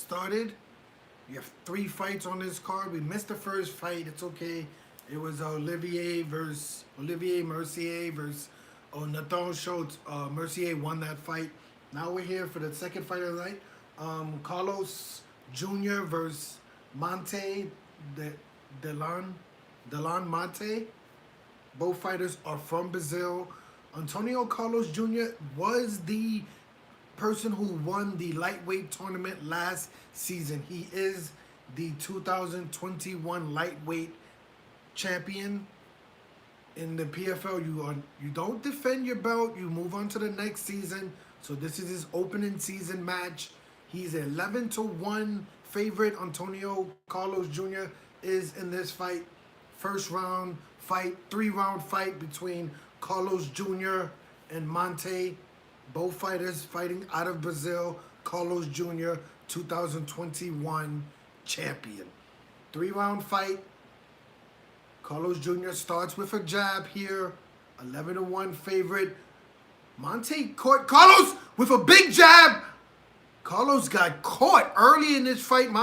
started. We have 3 fights on this card. We missed the first fight. It's okay. It was Olivier Mercier versus Nathan Schultz. Mercier won that fight. Now we're here for the second fight of the night. Carlos Jr. versus Monte Delon Monte. Both fighters are from Brazil. Antonio Carlos Jr. was the person who won the lightweight tournament last season. He is the 2021 lightweight champion in the PFL. You don't defend your belt. You move on to the next season. So this is his opening season match. He's 11-1 favorite. Antonio Carlos Jr. is in this fight. First round fight, 3-round fight between Carlos Jr. and Monte. Both fighters fighting out of Brazil. Carlos Jr., 2021 champion. 3-round fight. Carlos Jr. starts with a jab here. 11-1 favorite. Monte caught Carlos with a big jab. Carlos got caught early in this fight.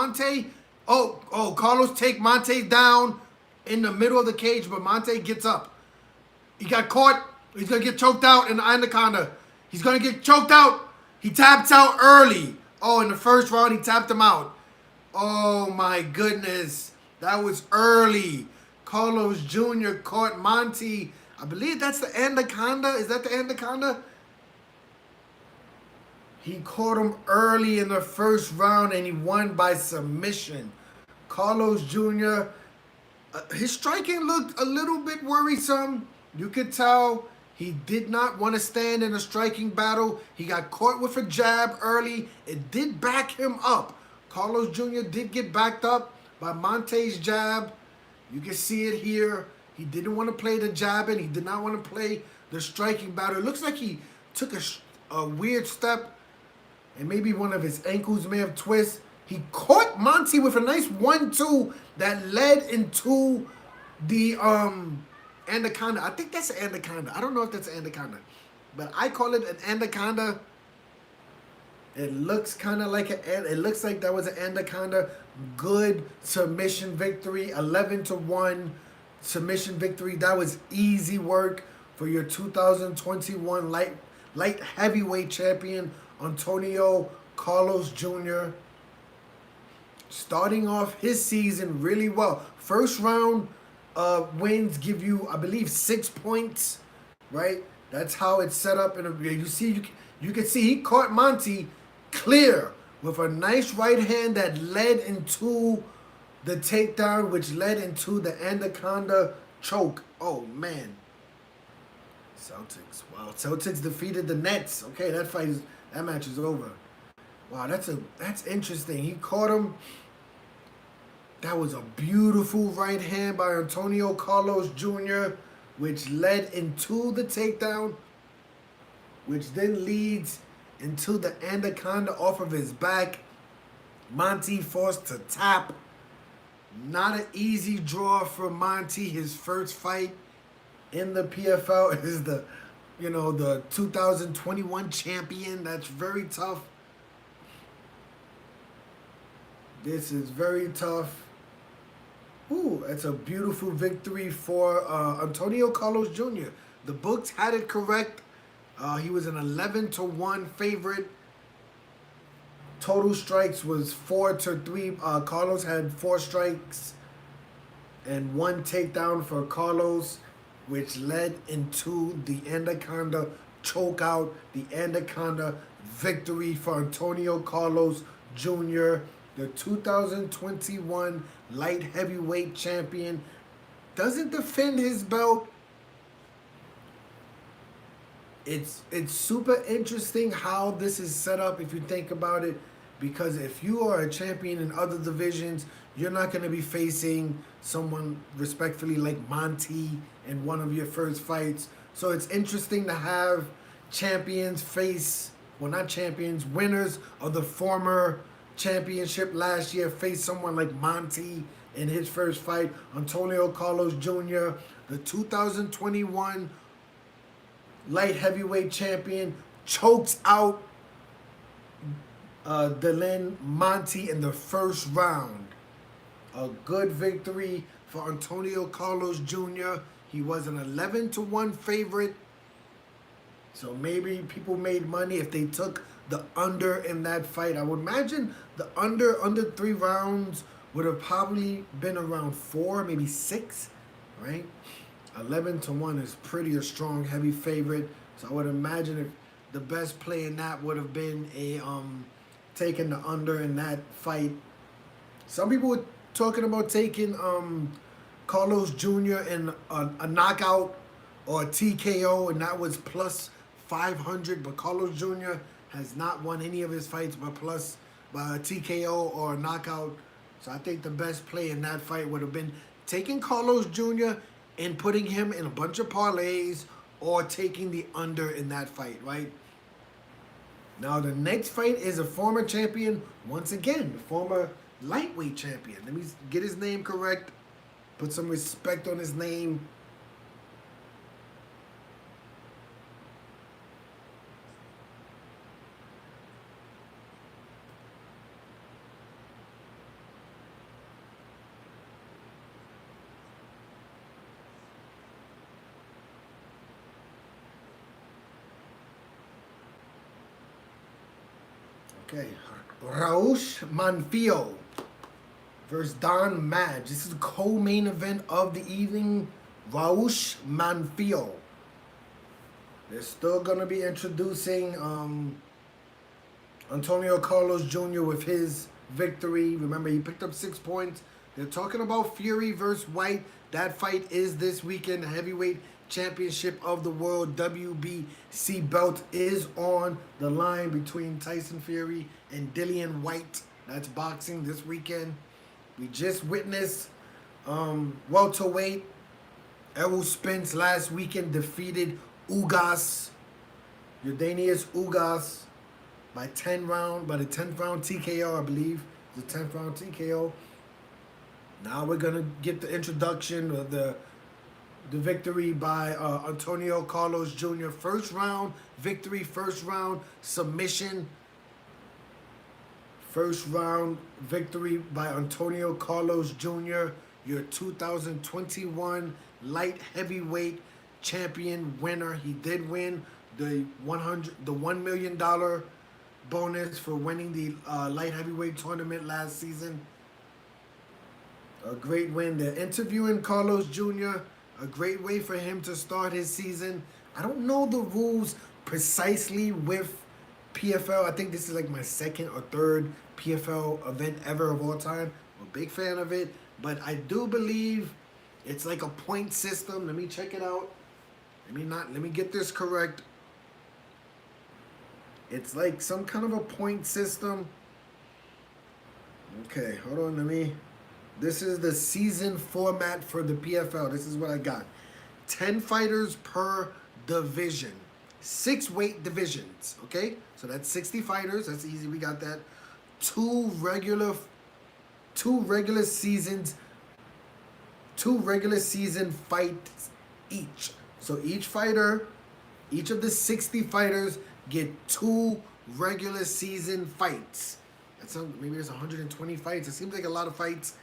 Carlos take Monte down in the middle of the cage, but Monte gets up. He got caught. He's going to get choked out in the anaconda. He's going to get choked out. He tapped out early. Oh, in the first round, he tapped him out. Oh, my goodness. That was early. Carlos Jr. caught Monte. I believe that's the anaconda. Is that the anaconda? He caught him early in the first round, and he won by submission. Carlos Jr., his striking looked a little bit worrisome. You could tell he did not want to stand in a striking battle. He got caught with a jab early. It did back him up. Carlos Jr. did get backed up by Monte's jab. You can see it here. He didn't want to play the jabbing. He did not want to play the striking battle. It looks like he took a weird step, and maybe one of his ankles may have twisted. He caught Monte with a nice 1-2 that led into the anaconda. I think that's an anaconda. I don't know if that's an anaconda, but I call it an anaconda. It looks kind of like it looks like that was an anaconda. Good submission victory, 11-1 submission victory. That was easy work for your 2021 light heavyweight champion Antonio Carlos Jr. Starting off his season really well. First round wins give you, I believe, 6 points, right? That's how it's set up. You can see he caught Monte clear with a nice right hand that led into the takedown, which led into the anaconda choke. Oh man, Celtics! Wow, Celtics defeated the Nets. Okay, that match is over. Wow, that's interesting. He caught him. That was a beautiful right hand by Antonio Carlos Jr., which led into the takedown, which then leads into the anaconda off of his back. Monte forced to tap. Not an easy draw for Monte. His first fight in the PFL is the 2021 champion. That's very tough. This is very tough. Ooh, it's a beautiful victory for Antonio Carlos Jr. The books had it correct. He was an 11-1 favorite. Total strikes was 4-3. Carlos had 4 strikes and 1 takedown for Carlos, which led into the anaconda chokeout, the anaconda victory for Antonio Carlos Jr., the 2021 light heavyweight champion. Doesn't defend his belt. It's super interesting how this is set up if you think about it, because if you are a champion in other divisions, you're not going to be facing someone respectfully like Monte in one of your first fights. So it's interesting to have champions face, well, not champions, winners of the former championship last year face someone like Monte in his first fight. Antonio Carlos Jr., the 2021 light heavyweight champion, chokes out Dylan Monte in the first round. A good victory for Antonio Carlos Jr. He was an 11-1 favorite. So maybe people made money if they took the under in that fight. I would imagine the under 3 rounds would have probably been around 4, maybe 6, right? 11-1 is pretty a strong, heavy favorite. So I would imagine if the best play in that would have been a taking the under in that fight. Some people were talking about taking Carlos Jr. in a knockout or a TKO, and that was plus 500. But Carlos Jr. has not won any of his fights by a TKO or a knockout. So I think the best play in that fight would have been taking Carlos Jr. and putting him in a bunch of parlays, or taking the under in that fight, right? Now the next fight is a former champion, once again, the former lightweight champion. Let me get his name correct. Put some respect on his name. Okay, Roush Manfield versus Don Madge. This is the co-main event of the evening. Roush Manfield. They're still going to be introducing Antonio Carlos Jr. with his victory. Remember, he picked up 6 points. They're talking about Fury versus White. That fight is this weekend. The heavyweight championship of the world WBC belt is on the line between Tyson Fury and Dillian White. That's boxing this weekend. We just witnessed welterweight Errol Spence last weekend defeated Ugas, Eugenius Ugas, by the 10th round TKO, I believe. The 10th round TKO. Now we're gonna get the introduction of the victory by Antonio Carlos Jr. First round victory, first round submission. First round victory by Antonio Carlos Jr., your 2021 light heavyweight champion winner. He did win the $1 million bonus for winning the light heavyweight tournament last season. A great win. They're interviewing Carlos Jr., a great way for him to start his season. I don't know the rules precisely with PFL. I think this is like my second or third PFL event ever of all time. I'm a big fan of it. But I do believe it's like a point system. Let me check it out. Let me get this correct. It's like some kind of a point system. Okay, hold on, this is the season format for the PFL. This is what I got. 10 fighters per division. 6 weight divisions, okay? So that's 60 fighters. That's easy. We got that. Two regular season fights each. So each of the 60 fighters get 2 regular season fights. Maybe there's 120 fights. It seems like a lot of fights.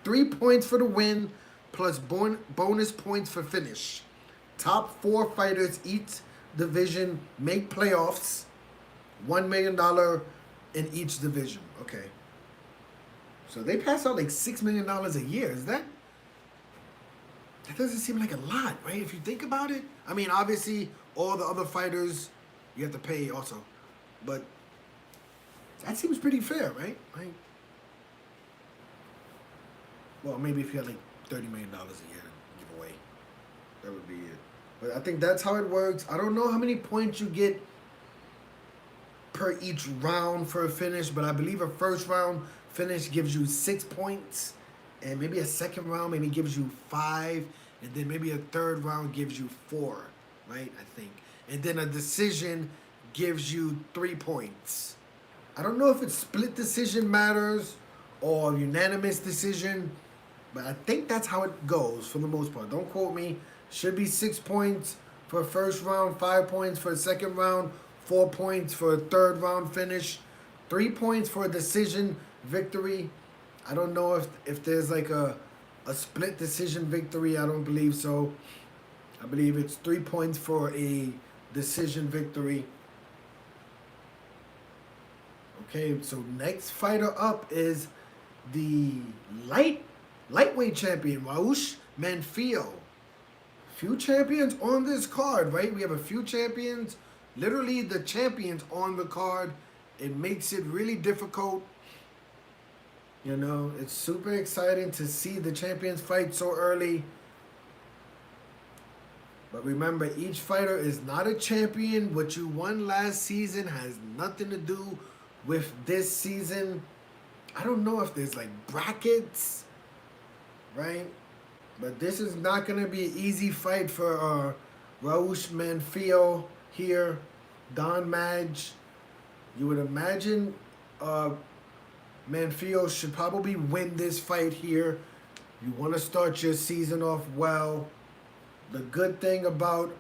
3 points for the win, plus bonus points for finish. Top 4 fighters each division make playoffs. $1 million in each division. Okay. So they pass out like $6 million a year. That doesn't seem like a lot, right? If you think about it. I mean, obviously, all the other fighters, you have to pay also. But that seems pretty fair, right? Well, maybe if you had like $30 million a year to give away, that would be it. But I think that's how it works. I don't know how many points you get per each round for a finish, but I believe a first round finish gives you 6 points, and maybe a second round maybe gives you 5, and then maybe a third round gives you 4, right? I think. And then a decision gives you 3 points. I don't know if it's split decision matters or unanimous decision, but I think that's how it goes for the most part. Don't quote me. Should be 6 points for a first round, 5 points for a second round, 4 points for a third round finish. 3 points for a decision victory. I don't know if there's like a split decision victory. I don't believe so. I believe it's 3 points for a decision victory. Okay, so next fighter up is the lightweight champion, Roush Manfield. Few champions on this card, right? We have a few champions, literally the champions on the card. It makes it really difficult. You know, it's super exciting to see the champions fight so early. But remember, each fighter is not a champion. What you won last season has nothing to do with this season. I don't know if there's like brackets, right? But this is not going to be an easy fight for Roush Manfield here. Don Madge. You would imagine Manfield should probably win this fight here. You want to start your season off well. The good thing about,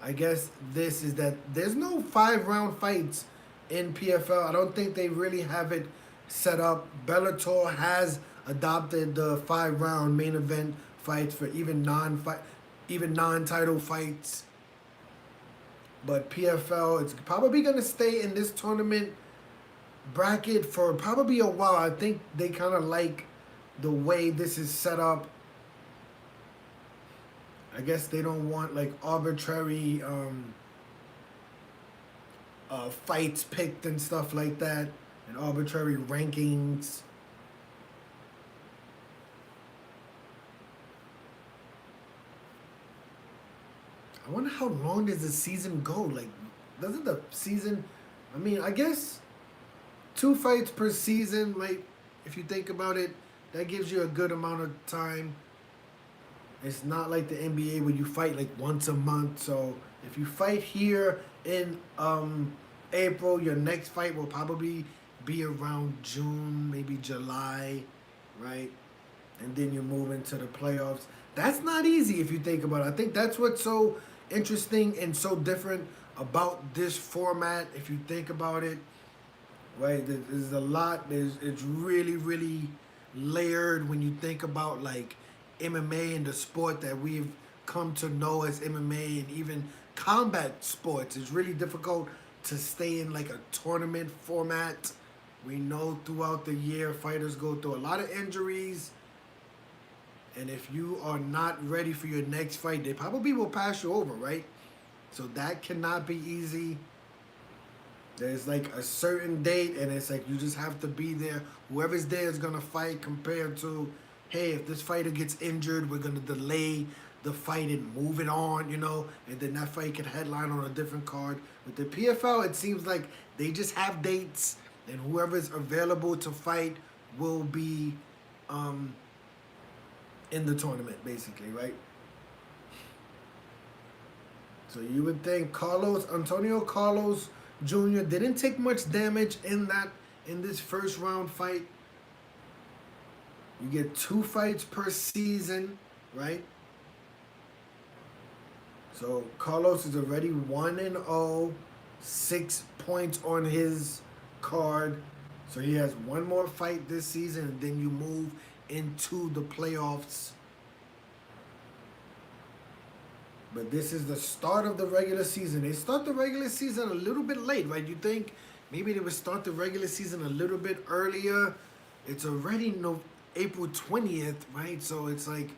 I guess, this is that there's no 5-round fights in PFL. I don't think they really have it set up. Bellator has adopted the 5-round main event fights for even non-title fights. But PFL, it's probably going to stay in this tournament bracket for probably a while. I think they kind of like the way this is set up. I guess they don't want like arbitrary fights picked and stuff like that, and arbitrary rankings. I wonder how long does the season go? Like, doesn't the season, I mean, I guess 2 fights per season, like, if you think about it, that gives you a good amount of time. It's not like the NBA where you fight like once a month. So if you fight here in April, your next fight will probably be around June, maybe July, right? And then you move into the playoffs. That's not easy if you think about it. I think that's what's so interesting and so different about this format, if you think about it, right? There's a lot. It's really, really layered when you think about like MMA and the sport that we've come to know as MMA, and even combat sports. It's really difficult to stay in like a tournament format. We know throughout the year fighters go through a lot of injuries, and if you are not ready for your next fight, they probably will pass you over, right? So that cannot be easy. There's like a certain date, and it's like you just have to be there. Whoever's there is going to fight, compared to, hey, if this fighter gets injured, we're going to delay the fight and move it on, you know, and then that fight can headline on a different card. With the PFL, it seems like they just have dates, and whoever's available to fight will be in the tournament, basically, right? So you would think Antonio Carlos Jr. didn't take much damage in this first round fight. You get 2 fights per season, right? So Carlos is already 1-0, 6 points on his card. So he has 1 more fight this season, and then you move into the playoffs. But this is the start of the regular season. They start the regular season a little bit late, right? You think maybe they would start the regular season a little bit earlier. It's already April 20th, right? So it's like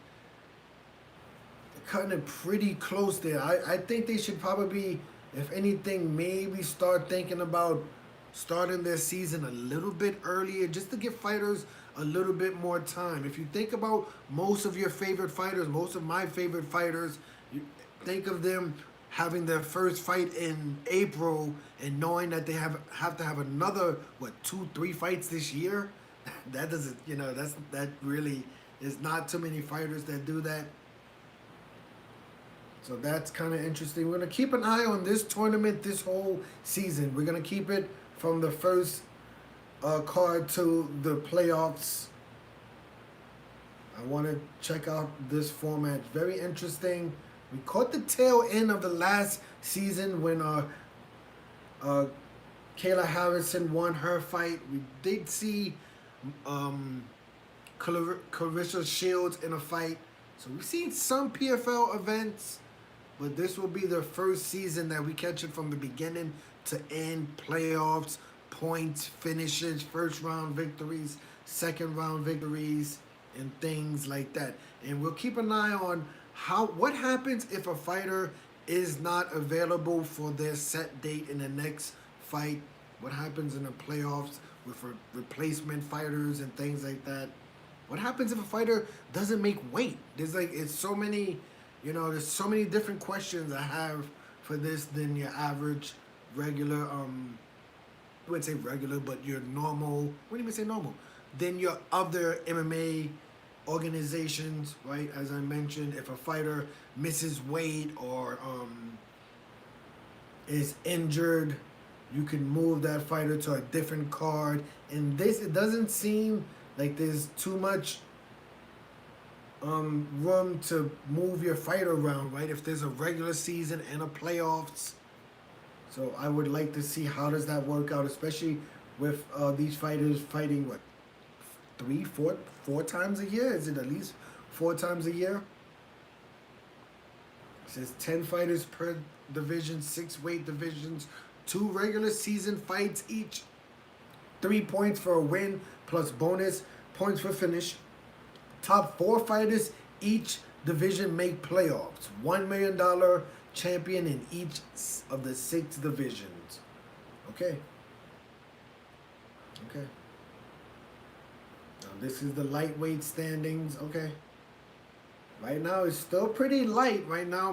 cutting it pretty close there. I think they should probably, if anything, maybe start thinking about starting their season a little bit earlier, just to give fighters a little bit more time. If you think about most of your favorite fighters, most of my favorite fighters, you think of them having their first fight in April and knowing that they have to have another, 2-3 fights this year. That doesn't, that really is not too many fighters that do that. So that's kind of interesting. We're going to keep an eye on this tournament this whole season. We're going to keep it from the first card to the playoffs. I want to check out this format. Very interesting. We caught the tail end of the last season when Kayla Harrison won her fight. We did see Clarissa Shields in a fight. So we've seen some PFL events, but this will be the first season that we catch it from the beginning to end. Playoffs, points, finishes, first round victories, second round victories, and things like that. And we'll keep an eye on what happens if a fighter is not available for their set date in the next fight. What happens in the playoffs with replacement fighters and things like that. What happens if a fighter doesn't make weight? There's so many, there's so many different questions I have for this than your average regular, I wouldn't say regular, but your normal, what do you even say normal? Than your other MMA organizations, right? As I mentioned, if a fighter misses weight or is injured, you can move that fighter to a different card. And it doesn't seem like there's too much room to move your fighter around, right? If there's a regular season and a playoffs. So I would like to see how does that work out, especially with these fighters fighting, what, 4 times a year? Is it at least 4 times a year? It says 10 fighters per division, 6 weight divisions, 2 regular season fights each, 3 points for a win plus bonus points for finish. Top 4 fighters each division make playoffs. $1 million champion in each of the 6 divisions. Okay. Okay. Now this is the lightweight standings. Okay. Right now it's still pretty light. Right now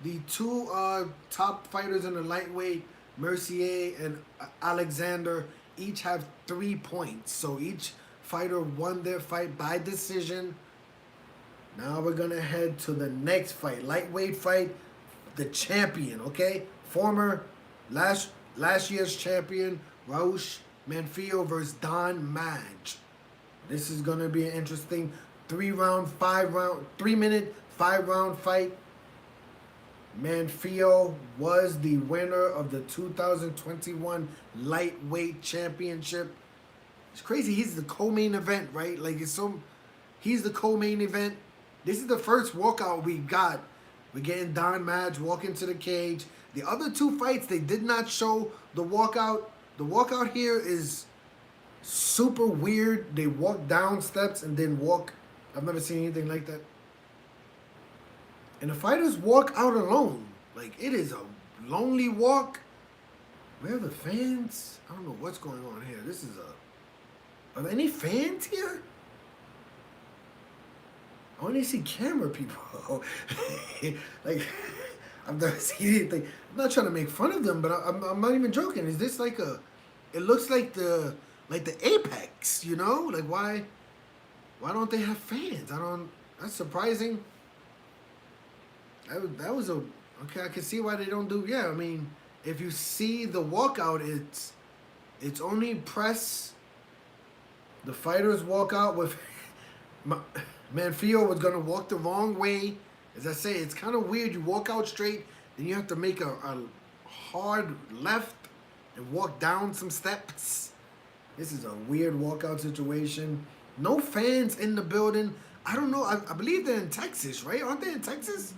the 2 top fighters in the lightweight, Mercier and Alexander, each have 3 points. So each fighter won their fight by decision. Now we're going to head to the next fight. Lightweight fight, the champion, okay? Former last year's champion, Roush Manfield versus Don Madge. This is going to be an interesting 3-minute, 5-round fight. Manfield was the winner of the 2021 lightweight championship. It's crazy. He's the co-main event, right? He's the co-main event. This is the first walkout we got. We're getting Don Madge walking to the cage. The other 2 fights, they did not show the walkout. The walkout here is super weird. They walk down steps and then walk. I've never seen anything like that. And the fighters walk out alone. Like, it is a lonely walk. Where are the fans? I don't know what's going on here. Are there any fans here? I only see camera people. Like, I've never seen anything. I'm not trying to make fun of them, but I'm not even joking. Is this like it looks like the Apex, Like, why don't they have fans? That's surprising. That was okay, I can see why they don't do, I mean, if you see the walkout, it's only press. The fighters walk out with, Manfield was going to walk the wrong way. As I say, it's kind of weird. You walk out straight, then you have to make a hard left and walk down some steps. This is a weird walkout situation. No fans in the building. I don't know. I believe they're in Texas, right? Aren't they in Texas?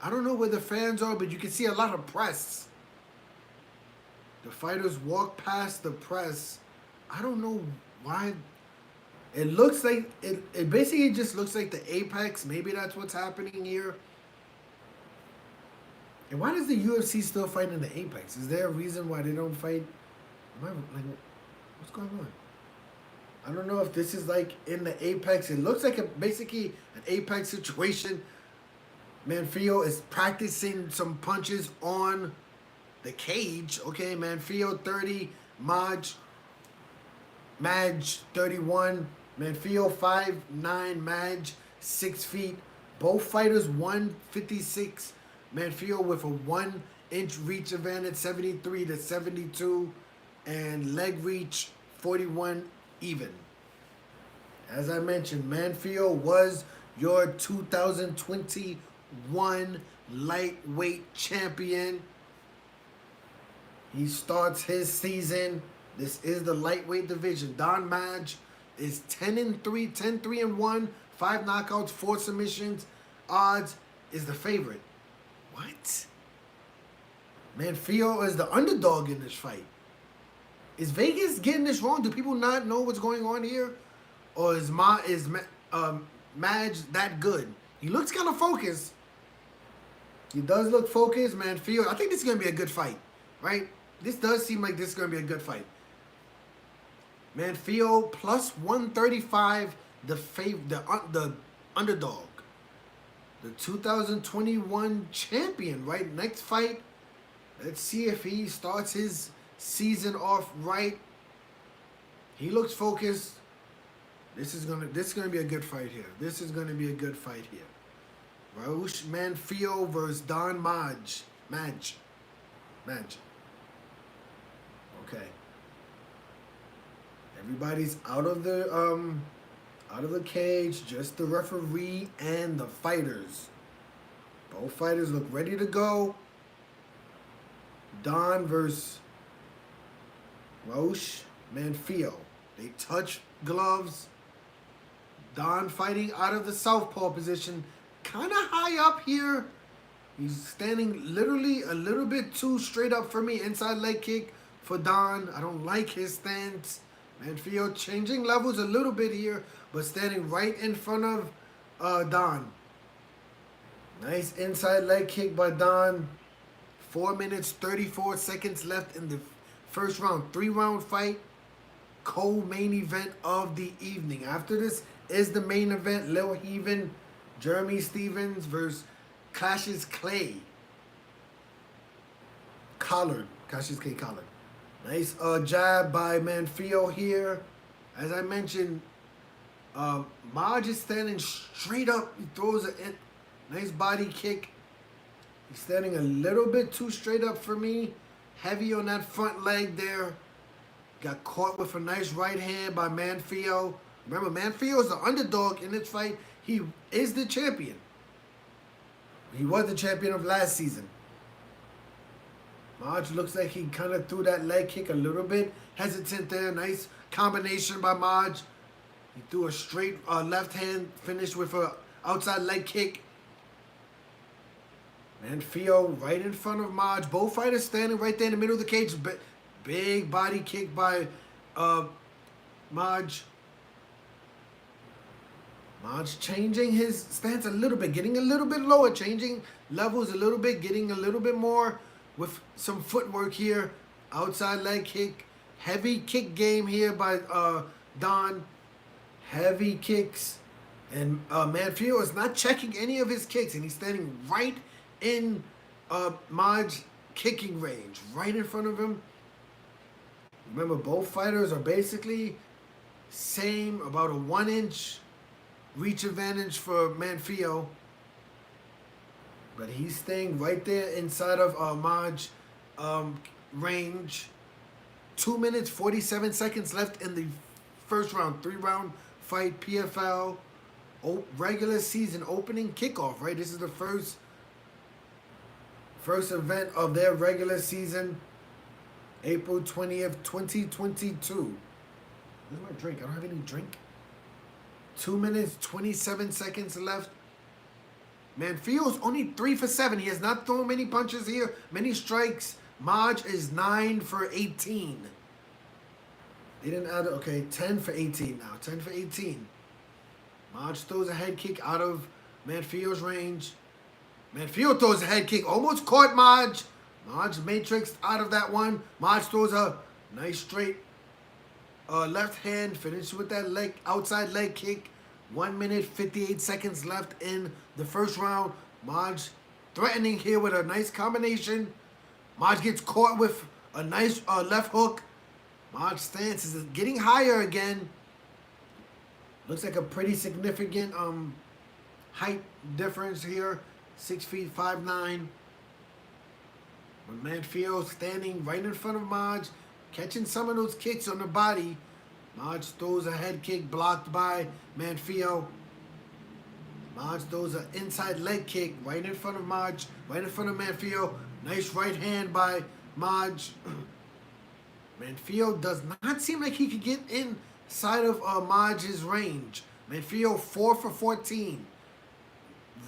I don't know where the fans are, but you can see a lot of press. The fighters walk past the press. I don't know why. It looks like, it basically just looks like the Apex. Maybe that's what's happening here. And why does the UFC still fight in the Apex? Is there a reason why they don't fight? What's going on? I don't know if this is like in the Apex. It looks like basically an Apex situation. Manfield is practicing some punches on the cage. Okay, Manfield 30, Madge 31. Manfield 5'9", Madge 6 feet. Both fighters 156. Manfield with a 1-inch reach advantage, 73 to 72, and leg reach 41 even. As I mentioned, Manfield was your 2021 lightweight champion. He starts his season. This is the lightweight division. Don Madge is 10-3, 10-3-1, 5 knockouts, 4 submissions. Odds is the favorite. What? Manfield is the underdog in this fight. Is Vegas getting this wrong? Do people not know what's going on here? Or is Madge that good? He looks kind of focused. He does look focused, Manfield. I think this is going to be a good fight, right? This does seem like this is going to be a good fight. Manfield plus 135, the underdog. The 2021 champion, right? Next fight, let's see if he starts his season off right. He looks focused. This is gonna be a good fight here. This is gonna be a good fight here. Roush Manfield versus Don Madge. Madge. Okay. Everybody's out of the cage. Just the referee and the fighters. Both fighters look ready to go. Don versus Roush Manfield. They touch gloves. Don fighting out of the southpaw position. Kind of high up here. He's standing literally a little bit too straight up for me. Inside leg kick for Don. I don't like his stance. Manfield changing levels a little bit here, but standing right in front of Don. Nice inside leg kick by Don. 4 minutes, 34 seconds left in the first round. 3-round fight. Co-main event of the evening. After this is the main event. Lil Heaven, Jeremy Stevens versus Cassius Clay. Cassius Clay Collard. Nice jab by Manfield here. As I mentioned, Madge is standing straight up. He throws a nice body kick. He's standing a little bit too straight up for me. Heavy on that front leg there. Got caught with a nice right hand by Manfield. Remember, Manfield is the underdog in this fight. He is the champion. He was the champion of last season. Madge looks like he kind of threw that leg kick a little bit hesitant there. Nice combination by Madge. He threw a straight left hand, finished with a outside leg kick. Manfield right in front of Madge. Both fighters standing right there in the middle of the cage. Big body kick by Madge. Madge changing his stance a little bit, getting a little bit lower, changing levels a little bit, getting a little bit more with some footwork here. Outside leg kick. Heavy kick game here by Don. Heavy kicks. And Manfield is not checking any of his kicks, and he's standing right in Madge's kicking range, right in front of him. Remember, both fighters are basically same, about a 1-inch reach advantage for Manfield. But he's staying right there inside of Madge's range. 2 minutes, 47 seconds left in the first round. 3-round fight, PFL, regular season opening kickoff, right? This is the first event of their regular season. April 20th, 2022. Where's my drink? I don't have any drink. 2 minutes, 27 seconds left. Manfield's only 3 for 7. He has not thrown many punches here, many strikes. Madge is 9 for 18. They didn't add, okay, 10 for 18 now. 10 for 18. Madge throws a head kick out of Manfield's range. Manfield throws a head kick, almost caught Madge. Madge matrixed out of that one. Madge throws a nice straight left hand, finished with that outside leg kick. 1 minute, 58 seconds left in the first round. Madge threatening here with a nice combination. Madge gets caught with a nice left hook. Madge's stance is getting higher again. Looks like a pretty significant height difference here. 6 feet 5'9". But Manfield standing right in front of Madge, catching some of those kicks on the body. Madge throws a head kick blocked by Manfield. Madge throws an inside leg kick right in front of Madge, right in front of Manfield. Nice right hand by Madge. Manfield does not seem like he could get inside of Madge's range. Manfield 4 for 14.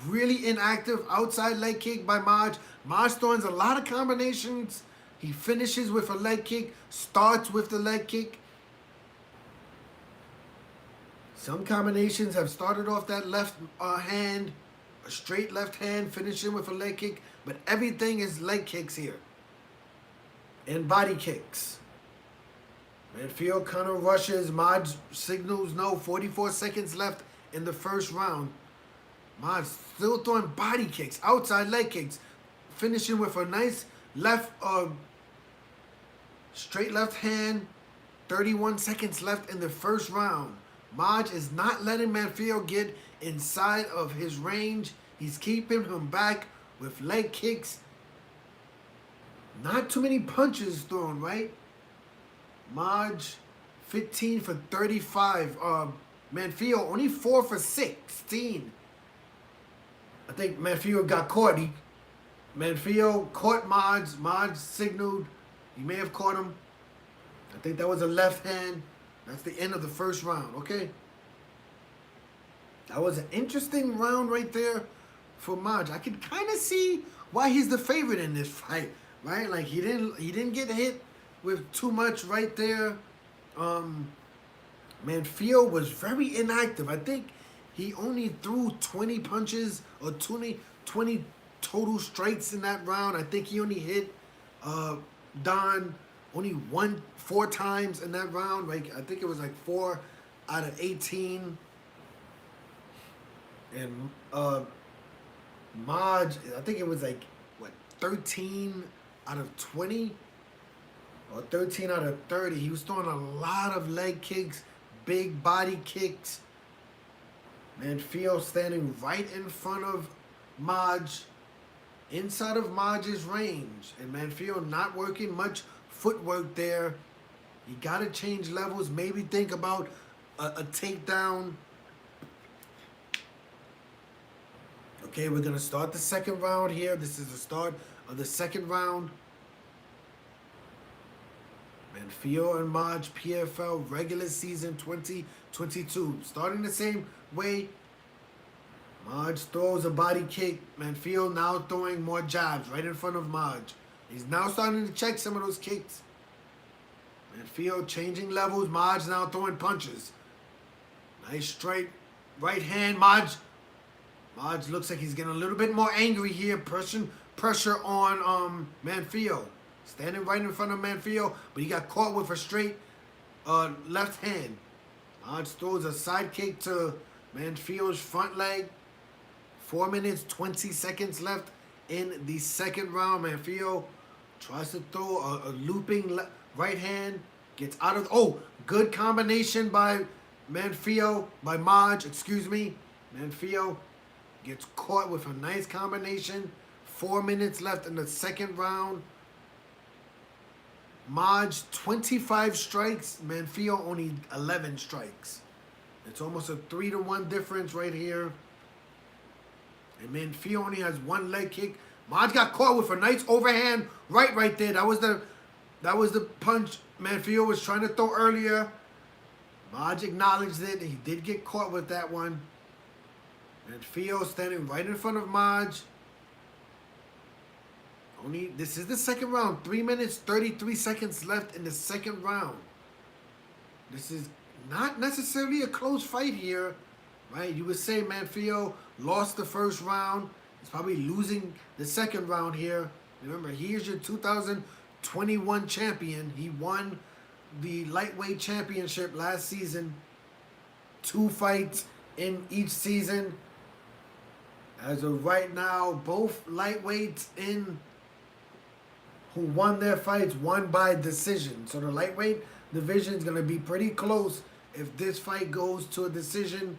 Really inactive outside leg kick by Madge. Madge throwing a lot of combinations. He finishes with a leg kick, starts with the leg kick. Some combinations have started off that left hand, a straight left hand, finishing with a leg kick, but everything is leg kicks here. And body kicks. Manfield kind of rushes. Madge signals no. 44 seconds left in the first round. Madge still throwing body kicks, outside leg kicks, finishing with a nice left, straight left hand. 31 seconds left in the first round. Madge is not letting Manfield get inside of his range. He's keeping him back with leg kicks. Not too many punches thrown, right? Madge, 15 for 35. Manfield, only 4 for 16. I think Manfield got caught. Manfield caught Madge. Madge signaled. He may have caught him. I think that was a left hand. That's the end of the first round, okay? That was an interesting round right there for Madge. I could kind of see why he's the favorite in this fight, right? Like he didn't get hit with too much right there. Manfield was very inactive. I think he only threw 20 punches or 20 total strikes in that round. I think he only hit Don only 4 times in that round. Like I think it was like 4 out of 18. And Madge, I think it was like what, 13 out of 20 or 13 out of 30. He was throwing a lot of leg kicks, big body kicks. Manfield standing right in front of Madge, inside of Madge's range, and Manfield not working much footwork there. You gotta change levels. Maybe think about a takedown. Okay, we're gonna start the second round here. This is the start of the second round. Manfield and Madge, PFL regular season 2022. Starting the same way. Madge throws a body kick. Manfield now throwing more jabs right in front of Madge. He's now starting to check some of those kicks. Manfield changing levels. Madge now throwing punches. Nice straight right hand. Madge looks like he's getting a little bit more angry here. Pressure on Manfield. Standing right in front of Manfield, but he got caught with a straight left hand. Madge throws a side kick to Manfield's front leg. 4 minutes, 20 seconds left in the second round. Manfield tries to throw a looping right hand. Gets out of... Oh, good combination by Manfield, by Madge, excuse me. Manfield gets caught with a nice combination. 4 minutes left in the second round. Madge, 25 strikes. Manfield, only 11 strikes. It's almost a 3-to-1 difference right here. And Manfield only has 1 leg kick. Madge got caught with a nice overhand right there. That was the punch Manfield was trying to throw earlier. Madge acknowledged it. He did get caught with that one. Manfield standing right in front of Madge. This is the second round. 3 minutes, 33 seconds left in the second round. This is not necessarily a close fight here, right? You would say Manfield lost the first round. He's probably losing the second round here. Remember, he is your 2021 champion. He won the lightweight championship last season. 2 fights in each season. As of right now, both lightweights who won their fights won by decision. So the lightweight division is going to be pretty close if this fight goes to a decision.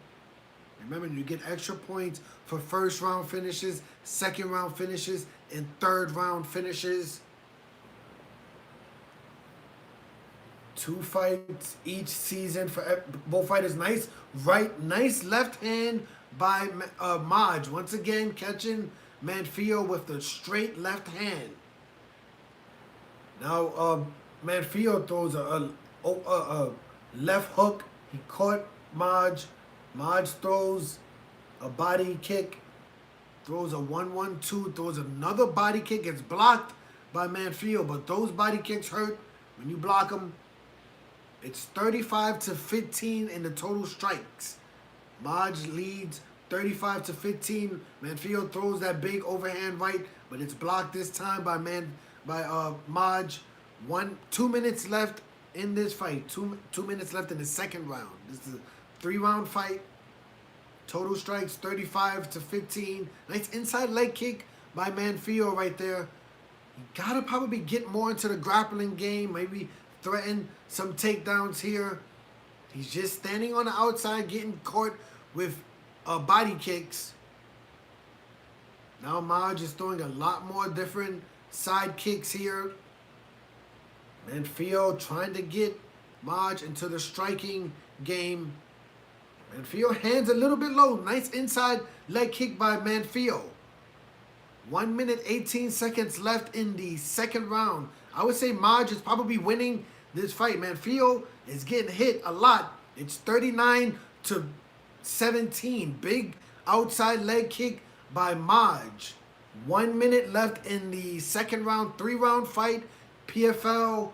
Remember, you get extra points for first round finishes, second round finishes, and third round finishes. 2 fights each season for both fighters. Nice left hand by Madge. Once again, catching Manfield with the straight left hand. Now, Manfield throws a left hook. He caught Madge. Madge throws a body kick, throws a 1-1-2, throws another body kick, gets blocked by Manfield, but those body kicks hurt when you block them. It's 35-15 in the total strikes. Madge leads 35-15. Manfield throws that big overhand right, but it's blocked this time by Madge. 2 minutes left in this fight. Two minutes left in the second round. This is a 3-round fight. Total strikes 35-15. Nice inside leg kick by Manfield right there. You gotta probably get more into the grappling game. Maybe threaten some takedowns here. He's just standing on the outside, getting caught with body kicks. Now Madge is throwing a lot more different side kicks here. Manfield trying to get Madge into the striking game. Manfield hands a little bit low. Nice inside leg kick by Manfield. 1 minute, 18 seconds left in the second round. I would say Madge is probably winning this fight. Manfield is getting hit a lot. It's 39-17. Big outside leg kick by Madge. 1 minute left in the second round. 3-round fight. PFL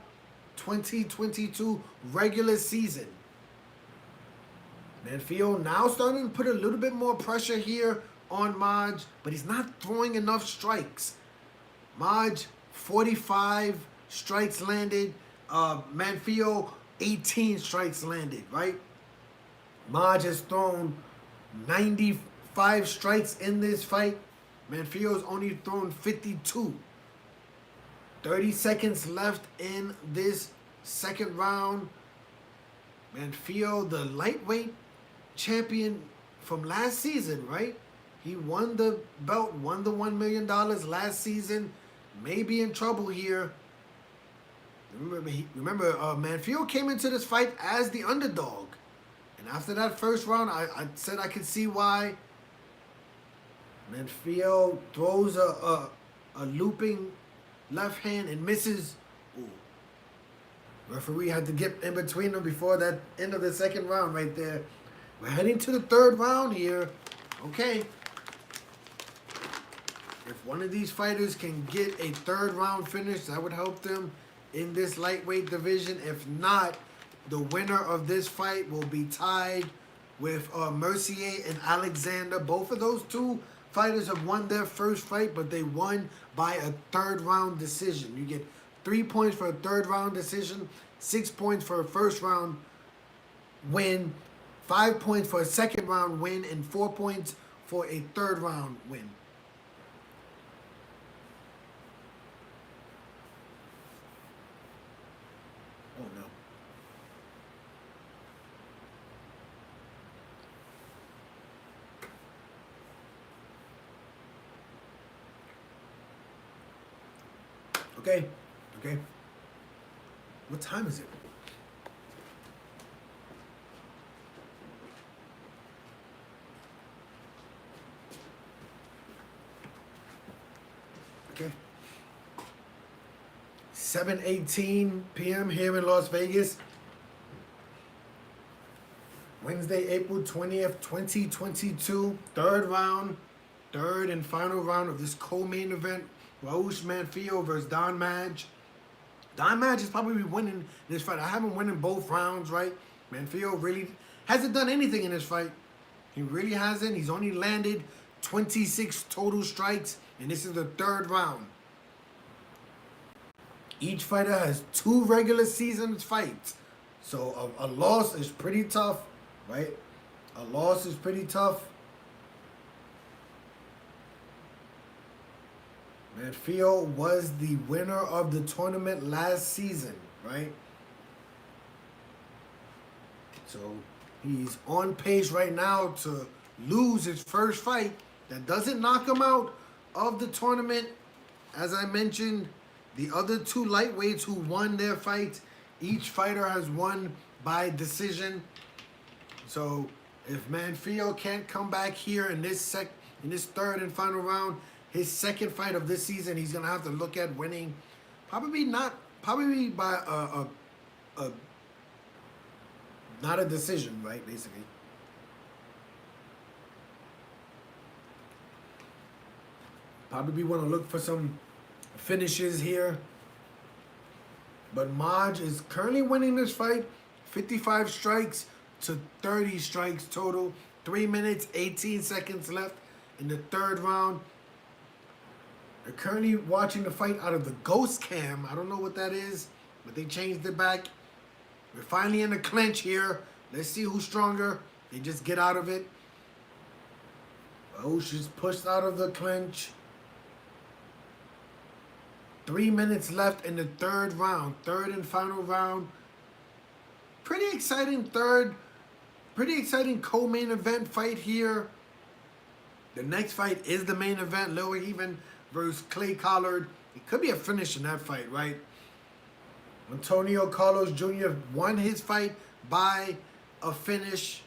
2022 regular season. Manfield now starting to put a little bit more pressure here on Madge, but he's not throwing enough strikes. Madge, 45 strikes landed. Manfield, 18 strikes landed, right? Madge has thrown 95 strikes in this fight. Manfield's only thrown 52. 30 seconds left in this second round. Manfield, the lightweight champion from last season, right? He won the belt, won the $1 million last season. May be in trouble here. Remember, Manfield came into this fight as the underdog. And after that first round, I said I could see why. Manfield throws a looping left hand and misses. Ooh. Referee had to get in between them before that end of the second round right there. We're heading to the third round here. Okay. If one of these fighters can get a third round finish, that would help them in this lightweight division. If not, the winner of this fight will be tied with Mercier and Alexander. Both of those two fighters have won their first fight, but they won by a third round decision. You get 3 points for a third round decision, 6 points for a first round win, 5 points for a second round win, and 4 points for a third round win. Oh no. Okay. Okay. What time is it? Okay. 7:18 p.m. here in Las Vegas. Wednesday, April 20th, 2022. Third and final round of this co-main event. Roush Manfield versus Don Madge. Don Madge is probably winning this fight. I have him winning both rounds, right? Manfield really hasn't done anything in this fight. He really hasn't. He's only landed 26 total strikes, and this is the third round. Each fighter has 2 regular season fights. So a loss is pretty tough, right? A loss is pretty tough. Manfield was the winner of the tournament last season, right? So he's on pace right now to lose his first fight. That doesn't knock him out of the tournament. As I mentioned, the other 2 lightweights who won their fights, each fighter has won by decision. So if Manfield can't come back here in this third and final round, his second fight of this season, he's going to have to look at winning. Probably not probably by a not a decision, right? Basically. Probably want to look for some finishes here. But Madge is currently winning this fight. 55 strikes to 30 strikes total. 3 minutes, 18 seconds left in the third round. They're currently watching the fight out of the ghost cam. I don't know what that is, but they changed it back. We're finally in a clinch here. Let's see who's stronger. They just get out of it. Roush is pushed out of the clinch. 3 minutes left in the third round. Third and final round. Pretty exciting co-main event fight here. The next fight is the main event. Lower Even versus Clay Collard. It could be a finish in that fight, right? Antonio Carlos Jr. won his fight by a finish.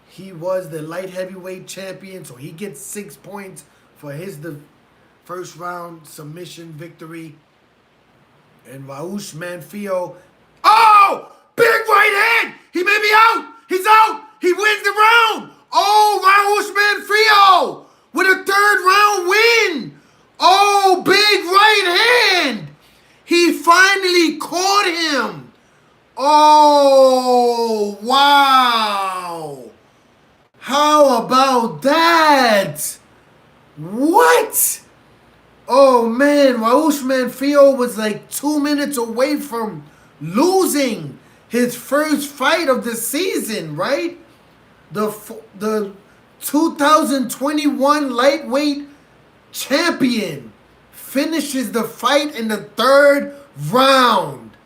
He was the light heavyweight champion, so he gets 6 points for his first round submission victory. And Roush Manfield. Oh! Big right hand! He may be out! He's out! He wins the round! Oh, Roush Manfield with a third round win! Oh, big right hand! He finally caught him! Oh, wow! How about that? What? Oh man, Roush Manfield was like 2 minutes away from losing his first fight of the season, right? The 2021 lightweight champion finishes the fight in the third round.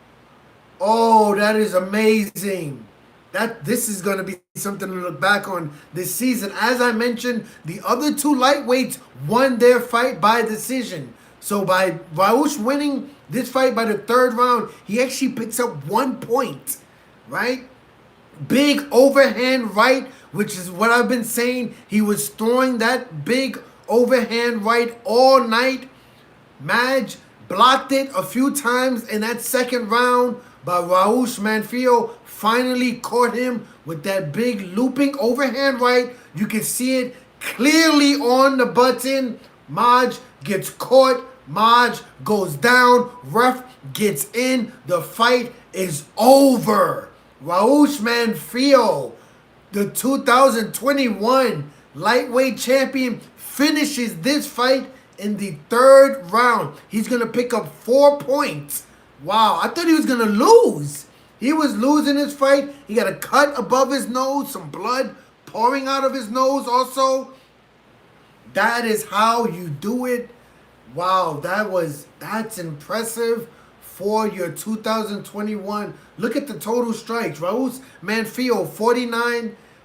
Oh, that is amazing. This is going to be something to look back on this season. As I mentioned, the other two lightweights won their fight by decision. So by Roush winning this fight by the third round, he actually picks up 1 point, right? Big overhand right, which is what I've been saying. He was throwing that big overhand right all night. Madge blocked it a few times in that second round, but Roush Manfield finally caught him with that big looping overhand right. You can see it clearly on the button. Madge gets caught. Madge goes down. Ref gets in. The fight is over. Roush Manfield, the 2021 lightweight champion, finishes this fight in the third round. He's going to pick up 4 points. Wow, I thought he was going to lose. He was losing his fight. He got a cut above his nose, some blood pouring out of his nose also. That is how you do it. Wow, that's impressive for your 2021. Look at the total strikes. Roush Manfield,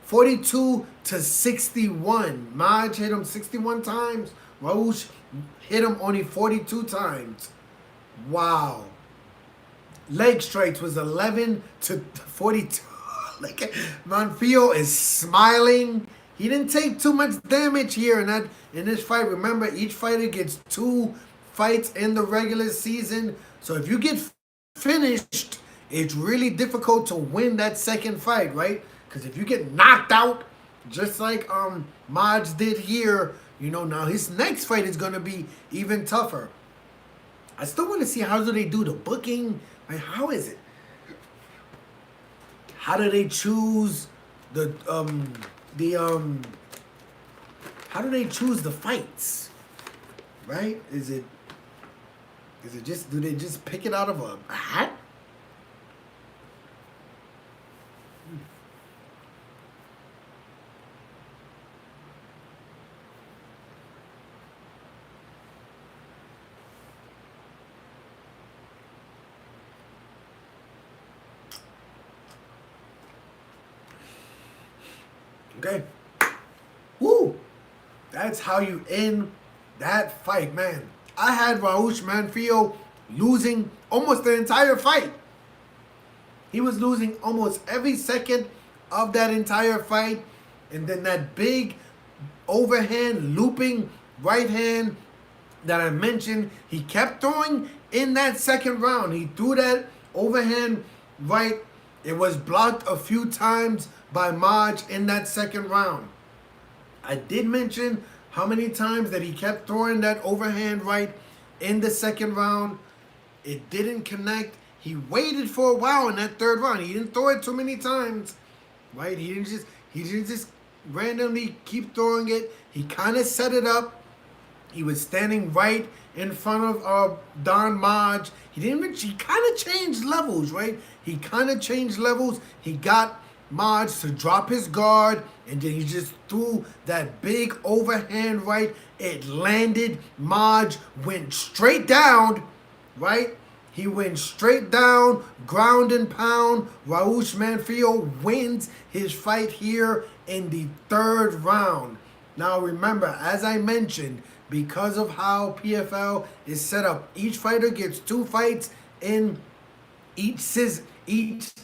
42 to 61. Madge hit him 61 times. Roush hit him only 42 times. Wow. Leg strikes was 11 to 42. Like, Manfield is smiling. He didn't take too much damage here in this fight. Remember, each fighter gets 2 fights in the regular season. So if you get finished, it's really difficult to win that second fight, right? Because if you get knocked out, just like Madge did here, you know, now his next fight is going to be even tougher. I still want to see how do they do the booking. Like, how is it? How do they choose how do they choose the fights? Right? Is it just, do they just pick it out of a hat? Okay. Woo! That's how you end that fight, man. I had Roush Manfield losing almost the entire fight. He was losing almost every second of that entire fight. And then that big overhand looping right hand that I mentioned, he kept throwing. in that second round. He threw that overhand right. It was blocked a few times by Madge in that second round. I did mention how many times that he kept throwing that overhand right in the second round. It didn't connect. He waited for a while in that third round. He didn't throw it too many times, right? He didn't just randomly keep throwing it. He kind of set it up. He was standing right in front of Don Madge. He kind of changed levels, right? He kind of changed levels. He got Madge to drop his guard, and then he just threw that big overhand right. It landed. Madge went straight down, right? He went straight down, ground and pound. Roush Manfield wins his fight here in the third round. Now remember, as I mentioned, because of how PFL is set up, each fighter gets 2 fights in each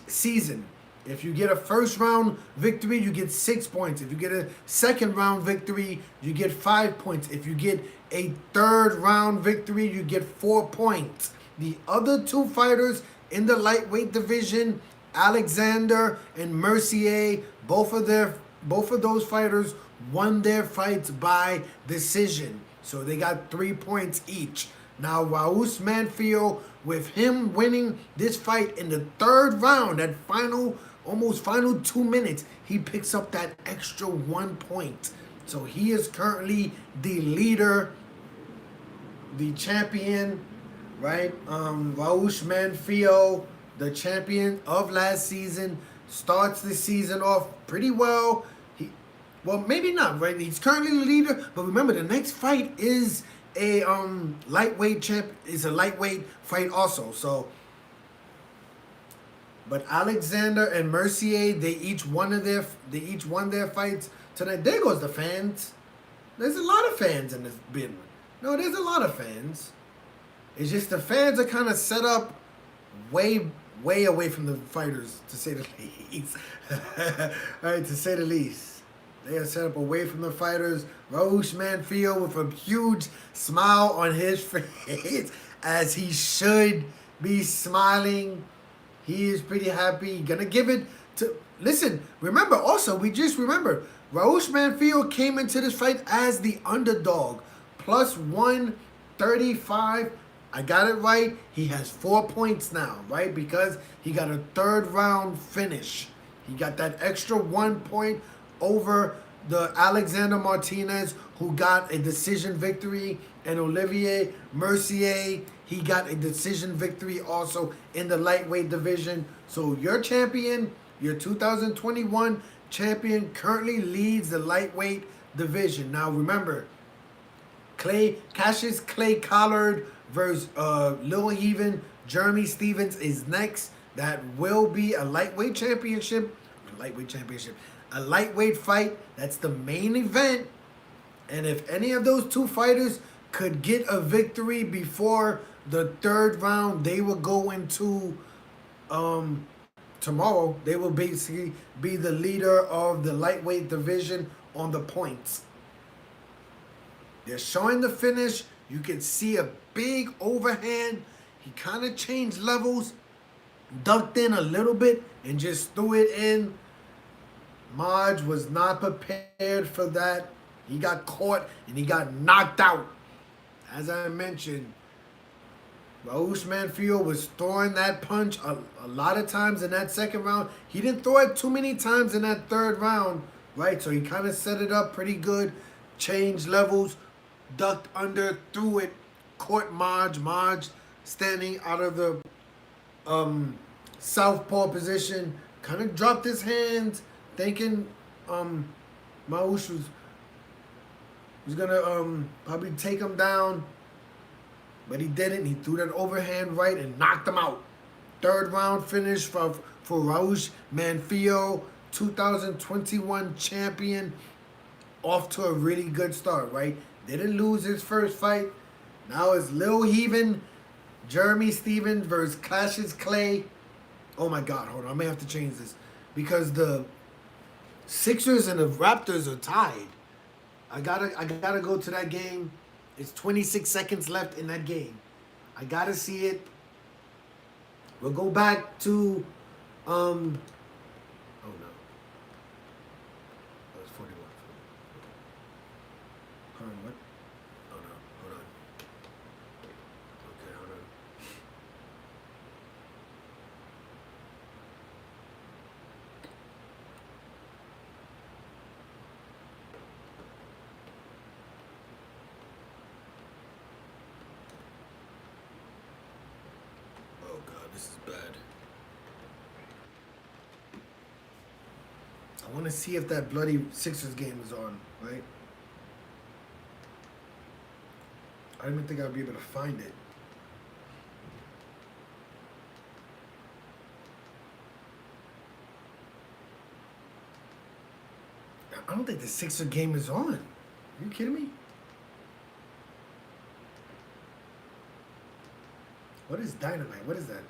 season. If you get a first round victory, you get 6 points. If you get a second round victory, you get 5 points. If you get a third round victory, you get 4 points. The other 2 fighters in the lightweight division, Alexander and Mercier, both of those fighters won their fights by decision. So they got 3 points each. Now Roush Manfield, with him winning this fight in the third round, that almost final 2 minutes, he picks up that extra 1 point. So he is currently the leader, the champion, right? Roush Manfield, the champion of last season, starts the season off pretty well. Well, maybe not, right? He's currently the leader, but remember, the next fight is a lightweight fight also. So, but Alexander and Mercier, they each won their fights tonight. There goes the fans. There's a lot of fans in this bid. No, there's a lot of fans. It's just the fans are kind of set up way away from the fighters, to say the least. All right, to say the least. They are set up away from the fighters. Roush Manfield with a huge smile on his face, as he should be smiling. He is pretty happy. Gonna give it to... Listen, remember also, remember, Roush Manfield came into this fight as the underdog. Plus 135. I got it right. He has 4 points now, right? Because he got a third round finish. He got that extra 1 point over the Alexander Martinez, who got a decision victory, and Olivier Mercier, he got a decision victory also in the lightweight division. So your champion, your 2021 champion, currently leads the lightweight division. Now remember, Cassius Clay Collard versus Lil Heaven, Jeremy Stevens is next. That will be a lightweight championship. A lightweight fight. That's the main event. And if any of those 2 fighters could get a victory before the third round, they will go into tomorrow. They will basically be the leader of the lightweight division on the points. They're showing the finish. You can see a big overhand. He kind of changed levels, ducked in a little bit, and just threw it in. Madge was not prepared for that. He got caught and he got knocked out. As I mentioned, Roush Manfield was throwing that punch a lot of times in that second round. He didn't throw it too many times in that third round, right? So he kind of set it up pretty good, changed levels, ducked under, threw it, caught Madge. Madge standing out of the southpaw position, kind of dropped his hands, thinking Roush was gonna probably take him down, but he didn't. He threw that overhand right and knocked him out. Third round finish for Roush Manfield, 2021 champion, off to a really good start, right? Didn't lose his first fight. Now it's Lil Heaven, Jeremy Stevens versus Cassius Clay. Oh my God, hold on, I may have to change this because the Sixers and the Raptors are tied. I gotta go to that game. It's 26 seconds left in that game. I gotta see it. We'll go back to, oh no. That was 41. Hold on, what? Oh no, hold on. Okay, hold on. Oh god, this is bad. I want to see if that bloody Sixers game is on, right? I didn't think I'd be able to find it. I don't think the Sixer game is on. Are you kidding me? What is Dynamite? What is that?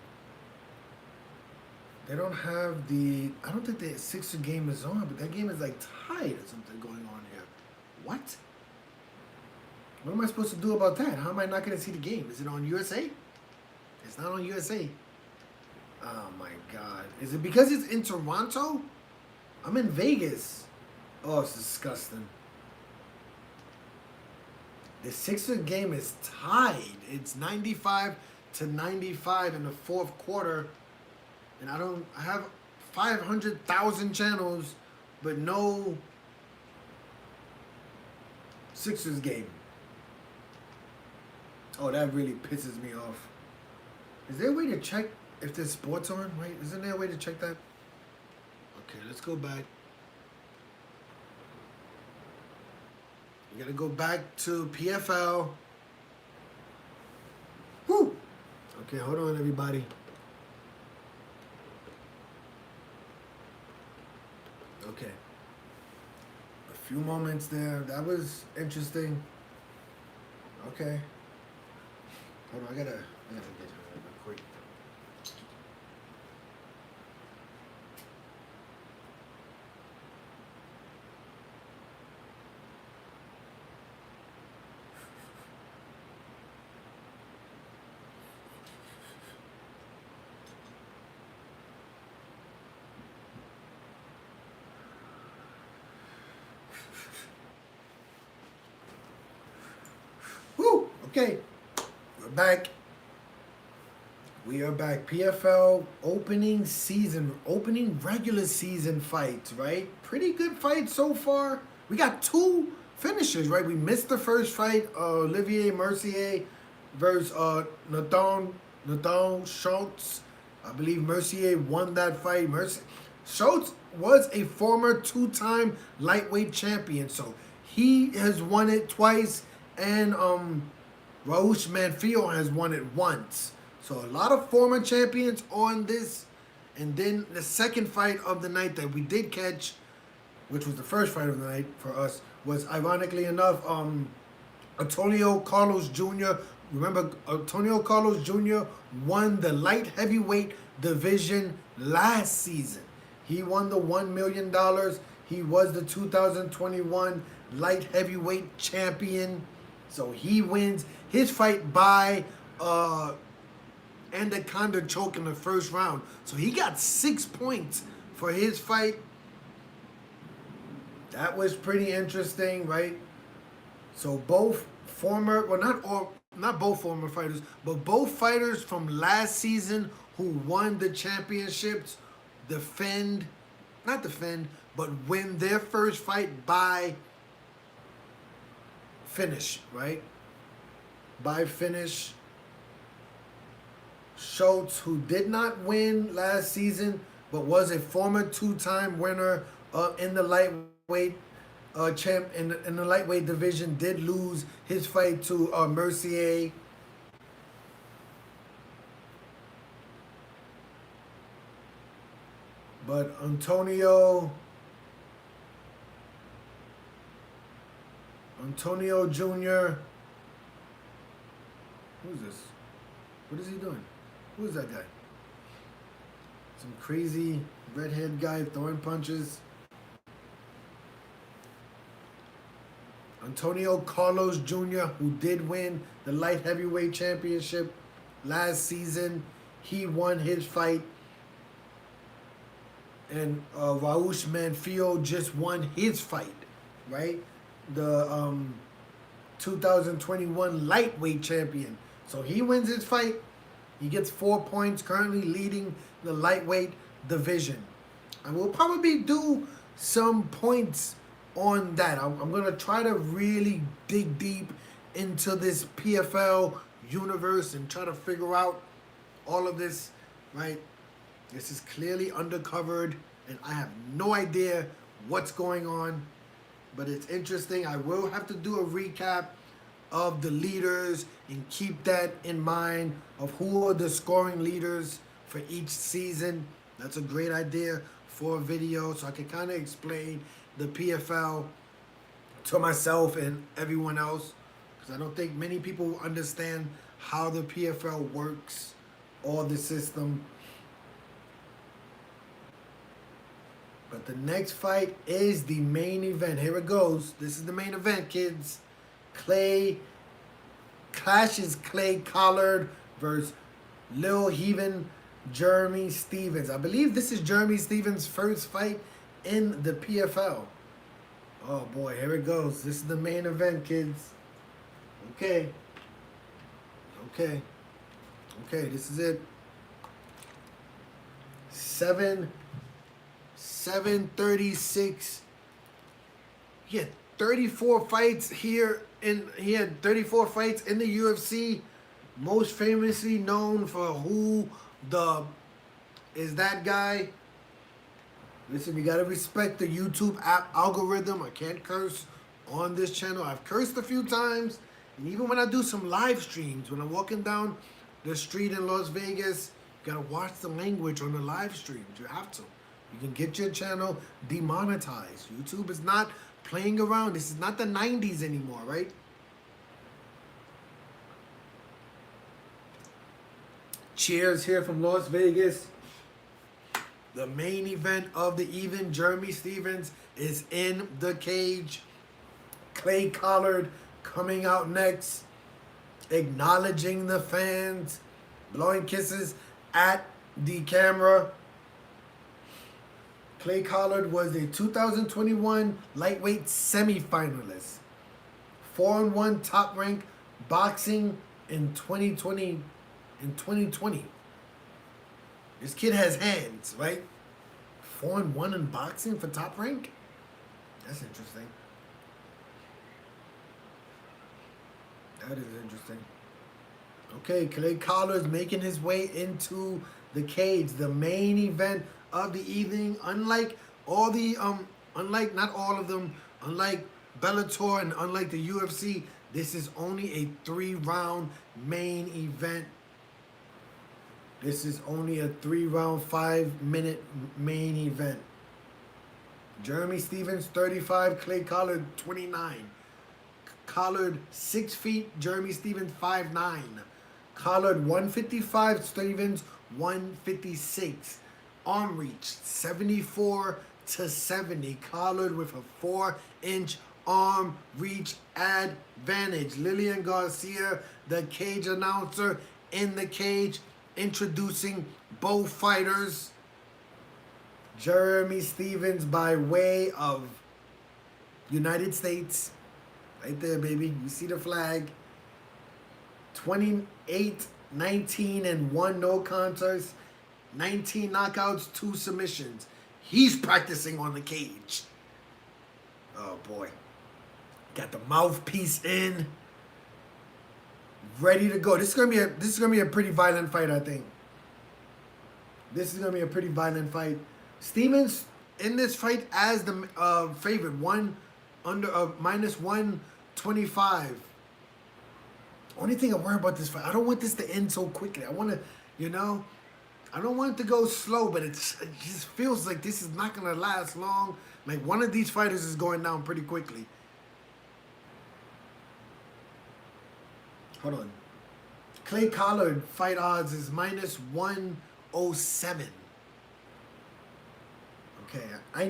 They don't have the... I don't think the Sixer game is on, but that game is like tied or something going on here. What? What am I supposed to do about that? How am I not going to see the game? Is it on USA? It's not on USA. Oh my god. Is it because it's in Toronto? I'm in Vegas. Oh, it's disgusting. The Sixer game is tied. It's 95-95 in the fourth quarter. And I have 500,000 channels, but no Sixers game. Oh, that really pisses me off. Is there a way to check if there's sports on, right? Isn't there a way to check that? Okay, let's go back. We gotta go back to PFL. Woo! Okay, hold on, everybody. Okay. A few moments there. That was interesting. Okay. Hold on, I gotta get her real quick. Woo! Okay. We're back. We are back. PFL opening regular season fights, right? Pretty good fights so far. We got two finishes, right? We missed the first fight, Olivier Mercier versus Nathan Schultz. I believe Mercier won that fight. Schultz was a former two-time lightweight champion, so he has won it twice, and Roush Manfield has won it once. So a lot of former champions on this. And then the second fight of the night that we did catch, which was the first fight of the night for us, was ironically enough, Antonio Carlos Jr. Remember, Antonio Carlos Jr. won the light heavyweight division last season. He won the $1 million. He was the 2021 light heavyweight champion. So he wins his fight by anaconda choke in the first round. So he got 6 points for his fight. That was pretty interesting, right? So both former, well, not both former fighters, but both fighters from last season who won the championships but win their first fight by finish, right? By finish. Schultz, who did not win last season, but was a former two-time winner in the lightweight in the lightweight division, did lose his fight to Mercier. But Antonio Jr. Who's this? What is he doing? Who is that guy? Some crazy redhead guy throwing punches. Antonio Carlos Jr., who did win the light heavyweight championship. last season. He won his fight. And Roush Manfield just won his fight, right? The 2021 lightweight champion. So he wins his fight. He gets 4 points, currently leading the lightweight division. And we'll probably do some points on that. I'm going to try to really dig deep into this PFL universe and try to figure out all of this, right? This is clearly undercovered, and I have no idea what's going on, but it's interesting. I will have to do a recap of the leaders and keep that in mind of who are the scoring leaders for each season. That's a great idea for a video, so I can kind of explain the PFL to myself and everyone else, because I don't think many people understand how the PFL works or the system. But the next fight is the main event. Here it goes. This is the main event, kids. Clay Collard versus Lil Heaven Jeremy Stephens. I believe this is Jeremy Stephens' first fight in the PFL. Oh boy, here it goes. This is the main event, kids. Okay, this is it. 736. He had 34 fights here he had 34 fights in the UFC. Most famously known for who is that guy. Listen, you gotta respect the YouTube algorithm. I can't curse on this channel. I've cursed a few times, and even when I do some live streams, when I'm walking down the street in Las Vegas, you gotta watch the language on the live streams. You have to. You can get your channel demonetized. YouTube is not playing around. This is not the 90s anymore, right? Cheers here from Las Vegas. The main event of the evening, Jeremy Stephens is in the cage. Clay Collard coming out next, acknowledging the fans, blowing kisses at the camera. Clay Collard was a 2021 lightweight semifinalist. 4-1 top rank boxing in 2020. This kid has hands, right? 4-1 in boxing for top rank? That's interesting. That is interesting. Okay, Clay Collard's making his way into the cage, the main event of the evening. Unlike all the not all of them, unlike Bellator and unlike the UFC, this is only a 3-round main event. This is only a 3-round, 5-minute main event. Jeremy Stephens, 35. Clay Collard, 29. Collard, 6 feet. Jeremy Stephens, 5'9". Collard, 155. Stephens, 156. Arm reach, 74 to 70. Collard with a 4-inch arm reach advantage. Lillian Garcia, the cage announcer in the cage, introducing both fighters. Jeremy Stephens by way of United States. Right there, baby. You see the flag. 28, 19, and 1 no contest. 19 knockouts, 2 submissions. He's practicing on the cage. Oh boy. Got the mouthpiece in. Ready to go. This is gonna be a pretty violent fight, I think. This is gonna be a pretty violent fight. Stephens in this fight as the favorite, minus 125. Only thing I worry about this fight, I don't want this to end so quickly. I want to, I don't want it to go slow, but it just feels like this is not gonna last long. Like one of these fighters is going down pretty quickly. Hold on. Clay Collard fight odds is minus 107. Okay, I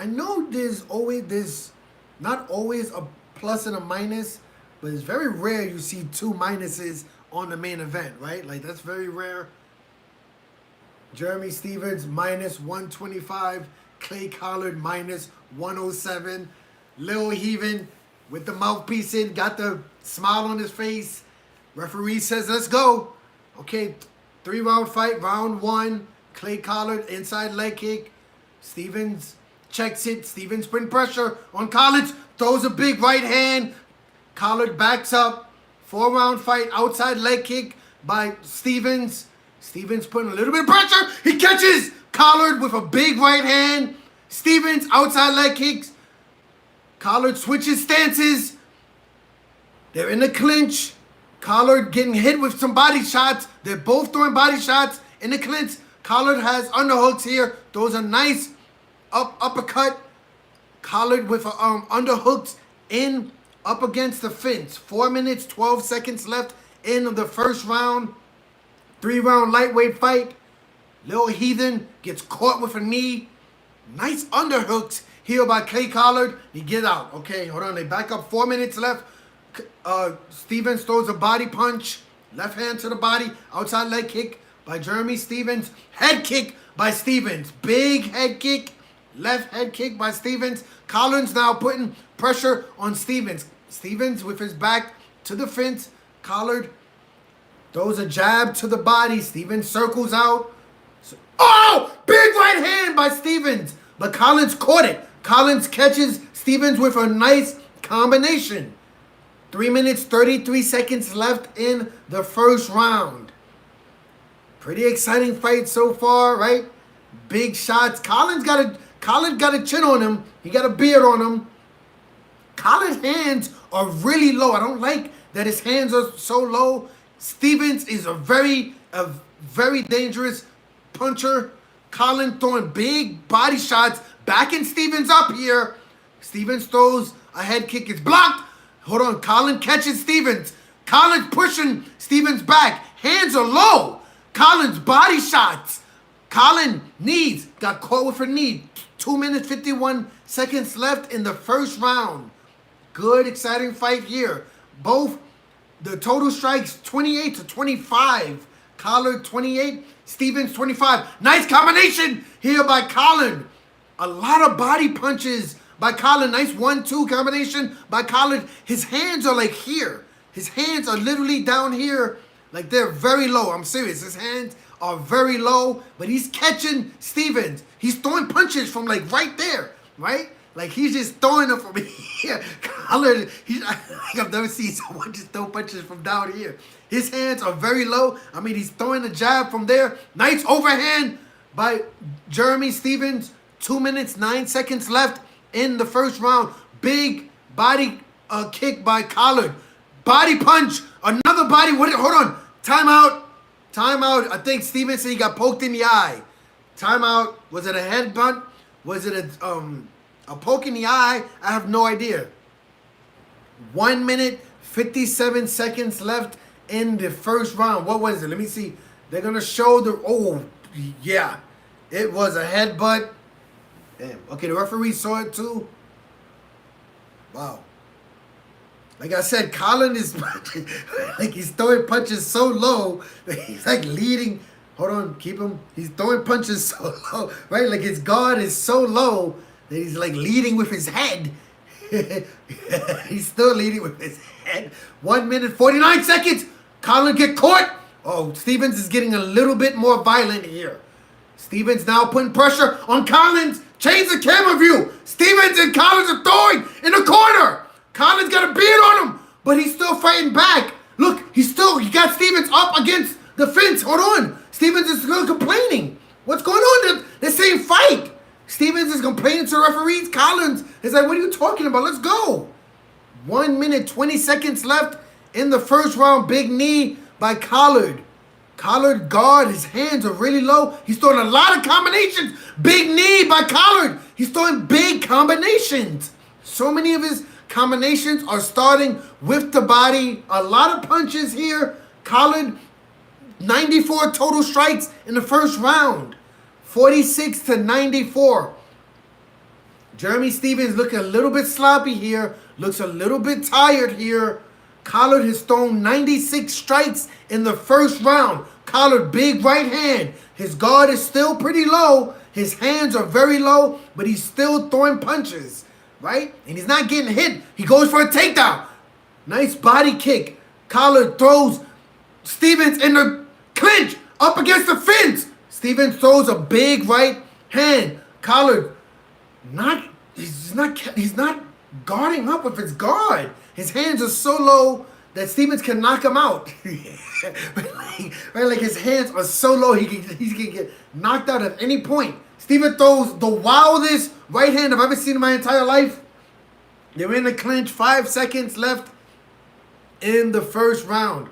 know there's not always a plus and a minus, but it's very rare you see 2 minuses on the main event, right? Like, that's very rare. Jeremy Stephens minus 125. Clay Collard minus 107. Lil Heaven with the mouthpiece in, got the smile on his face. Referee says, let's go. Okay, 3-round fight, round 1. Clay Collard, inside leg kick. Stephens checks it. Stephens putting pressure on Collard. Throws a big right hand. Collard backs up. 4-round fight, outside leg kick by Stephens. Stephens putting a little bit of pressure. He catches Collard with a big right hand. Stephens outside leg kicks. Collard switches stances. They're in the clinch. Collard getting hit with some body shots. They're both throwing body shots in the clinch. Collard has underhooks here. Throws a nice uppercut. Collard with underhooks in up against the fence. 4 minutes, 12 seconds left in the first round. 3-round lightweight fight. Lil Heathen gets caught with a knee. Nice underhooks here by Clay Collard. He get out. Okay, hold on. They back up. 4 minutes left. Stephens throws a body punch. Left hand to the body. Outside leg kick by Jeremy Stephens. Head kick by Stephens. Big head kick. Left head kick by Stephens. Collins now putting pressure on Stephens. Stephens with his back to the fence. Collard throws a jab to the body. Stephens circles out. Oh! Big right hand by Stephens. But Collins caught it. Collins catches Stephens with a nice combination. 3 minutes, 33 seconds left in the first round. Pretty exciting fight so far, right? Big shots. Collins got a chin on him. He got a beard on him. Collins' hands are really low. I don't like that his hands are so low. Stephens is a very dangerous puncher. Collins throwing big body shots, backing Stephens up here. Stephens throws a head kick. It's blocked. Hold on. Collins catches Stephens. Collins pushing Stephens back. Hands are low. Collins body shots. Collins knees. Got caught with her knee. 2 minutes, 51 seconds left in the first round. Good, exciting fight here. Both the total strikes 28 to 25. Collard 28, Stephens 25. Nice combination here by Collard. A lot of body punches by Collard. Nice 1-2 combination by Collard. His hands are like here. His hands are literally down here. Like they're very low. I'm serious. His hands are very low. But he's catching Stephens. He's throwing punches from like right there. Right? Like he's just throwing them from here. Collard, I've never seen someone just throw punches from down here. His hands are very low. I mean, he's throwing a jab from there. Nice overhand by Jeremy Stephens. 2 minutes, 9 seconds left in the first round. Big body kick by Collard. Body punch. Another body. Hold on. Timeout. Timeout. I think Stephens said he got poked in the eye. Timeout. Was it a headbutt? Was it a poke in the eye? I have no idea. 1 minute, 57 seconds left in the first round. What was it? Let me see. They're going to show the... Oh, yeah. It was a headbutt. Damn. Okay, the referee saw it too. Wow. Like I said, Collins is... like he's throwing punches so low that he's like leading... Hold on. Keep him. He's throwing punches so low. Right? Like his guard is so low that he's like leading with his head. He's still leading with his head. 1 minute, 49 seconds. Collins get caught. Oh, Stephens is getting a little bit more violent here. Stephens now putting pressure on Collins. Change the camera view. Stephens and Collins are throwing in the corner. Collins got a beard on him, but he's still fighting back. Look, he got Stephens up against the fence. Hold on. Stephens is still complaining. What's going on? The same fight. Stephens is complaining to the referees. Collins is like, what are you talking about? Let's go. 1 minute, 20 seconds left in the first round. Big knee by Collard. Collard guard. His hands are really low. He's throwing a lot of combinations. Big knee by Collard. He's throwing big combinations. So many of his combinations are starting with the body. A lot of punches here. Collard, 94 total strikes in the first round. 46 to 94. Jeremy Stephens looking a little bit sloppy here. Looks a little bit tired here. Collard has thrown 96 strikes in the first round. Collard, big right hand. His guard is still pretty low. His hands are very low, but he's still throwing punches, right? And he's not getting hit. He goes for a takedown. Nice body kick. Collard throws Stevens in the clinch up against the fence. Stevens throws a big right hand. Collard, he's not guarding up with his guard. His hands are so low that Stevens can knock him out. Like his hands are so low he can get knocked out at any point. Stevens throws the wildest right hand I've ever seen in my entire life. They're in the clinch, 5 seconds left in the first round.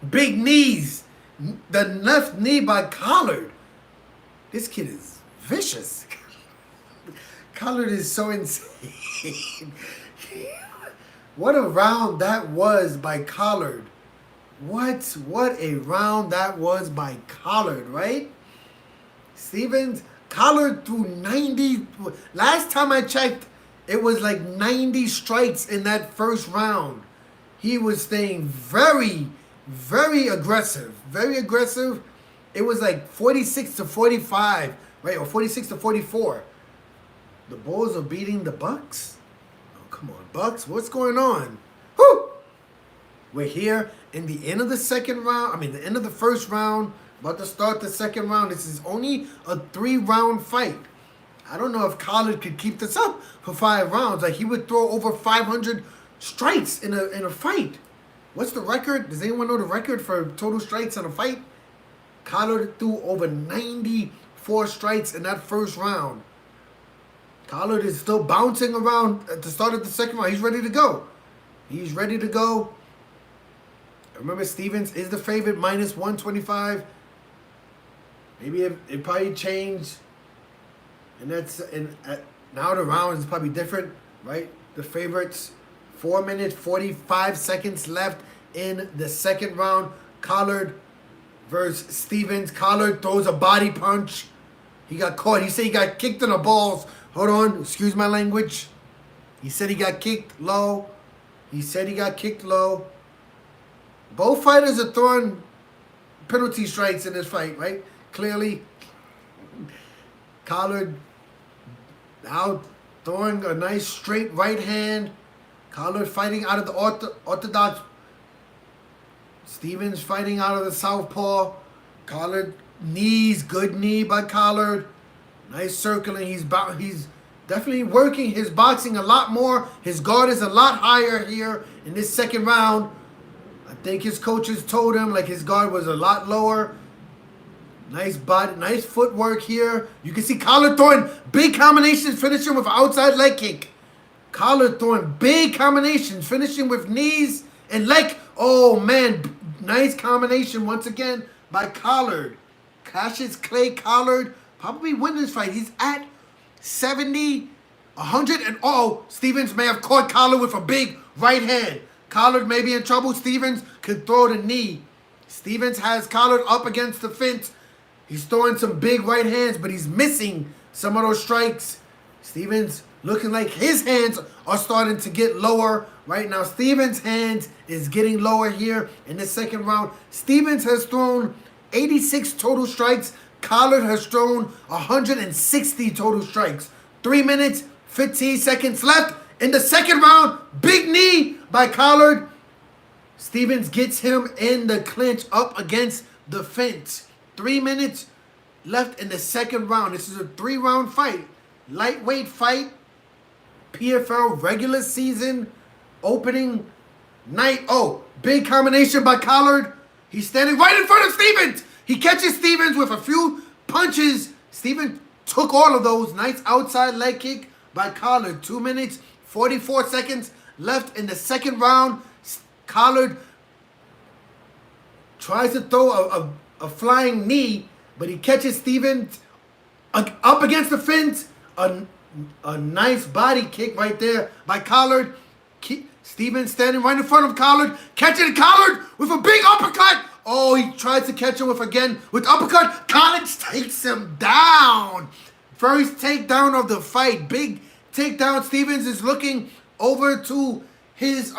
Big knees. The left knee by Collard. This kid is vicious. Collard is so insane. What a round that was by Collard. What a round that was by Collard, right? Collard threw 90. Last time I checked, it was like 90 strikes in that first round. He was staying very, very aggressive. Very aggressive. It was like 46-45, right? Or 46-44. The Bulls are beating the Bucks? Oh, come on, Bucks. What's going on? Whew! We're here in the end of the second round. The end of the first round. About to start the second round. This is only a 3-round fight. I don't know if Collard could keep this up for 5 rounds. Like, he would throw over 500 strikes in a fight. What's the record? Does anyone know the record for total strikes in a fight? Collard threw over 94 strikes in that first round. Collard is still bouncing around at the start of the second round. He's ready to go. He's ready to go. Remember, Stevens is the favorite, minus 125. Maybe it probably changed. And now the round is probably different, right? The favorites, 4 minutes, 45 seconds left in the second round. Collard versus Stevens. Collard throws a body punch. He got caught. He said he got kicked in the balls. Hold on. Excuse my language. He said he got kicked low. Both fighters are throwing penalty strikes in this fight, right? Clearly. Collard now throwing a nice straight right hand. Collard fighting out of the orthodox. Stevens fighting out of the southpaw. Collard knees, good knee by Collard. Nice circling. He's definitely working his boxing a lot more. His guard is a lot higher here in this second round. I think his coaches told him like his guard was a lot lower. Nice body, nice footwork here. You can see Collard throwing big combinations, finishing with an outside leg kick. Collard throwing big combinations, finishing with knees and leg. Oh man, nice combination once again by Collard. Cassius Clay Collard probably win this fight. He's at 70, 100, and Stevens may have caught Collard with a big right hand. Collard may be in trouble. Stevens could throw the knee. Stevens has Collard up against the fence. He's throwing some big right hands, but he's missing some of those strikes. Stevens looking like his hands are starting to get lower. Right now, Stevens' hands is getting lower here in the second round. Stevens has thrown 86 total strikes. Collard has thrown 160 total strikes. 3 minutes, 15 seconds left in the second round. Big knee by Collard. Stevens gets him in the clinch up against the fence. 3 minutes left in the second round. This is a 3-round fight. Lightweight fight. PFL regular season opening night. Big combination by Collard. He's standing right in front of Stevens. He catches Stevens with a few punches. Stevens took all of those. Nice outside leg kick by Collard. 2 minutes, 44 seconds left in the second round. Collard tries to throw a flying knee, but he catches Stevens up against the fence. A nice body kick right there by Collard. Stevens standing right in front of Collard, catching Collard with a big uppercut. He tries to catch him with uppercut. Collard takes him down. First takedown of the fight. Big takedown. Stevens is looking over to his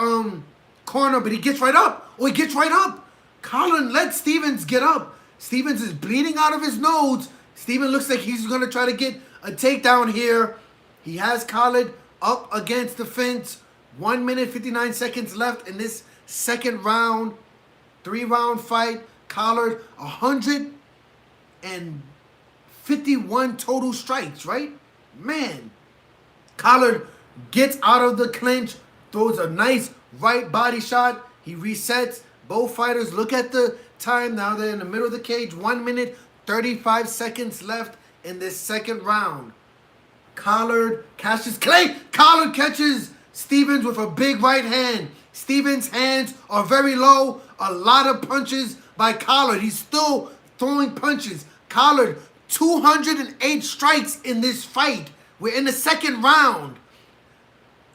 corner, but he gets right up. Oh, he gets right up. Collar lets Stevens get up. Stevens is bleeding out of his nose. Stevens looks like he's going to try to get a takedown here. He has Collar up against the fence. 1 minute, 59 seconds left in this second round. 3-round fight. Collar 151 total strikes, right? Man. Collar gets out of the clinch, throws a nice right body shot. He resets. Both fighters look at the time. Now they're in the middle of the cage. 1 minute, 35 seconds left in this second round. Collar catches Clay. Collar catches Stevens with a big right hand. Stevens' hands are very low. A lot of punches by Collar. He's still throwing punches. Collar, 208 strikes in this fight. We're in the second round.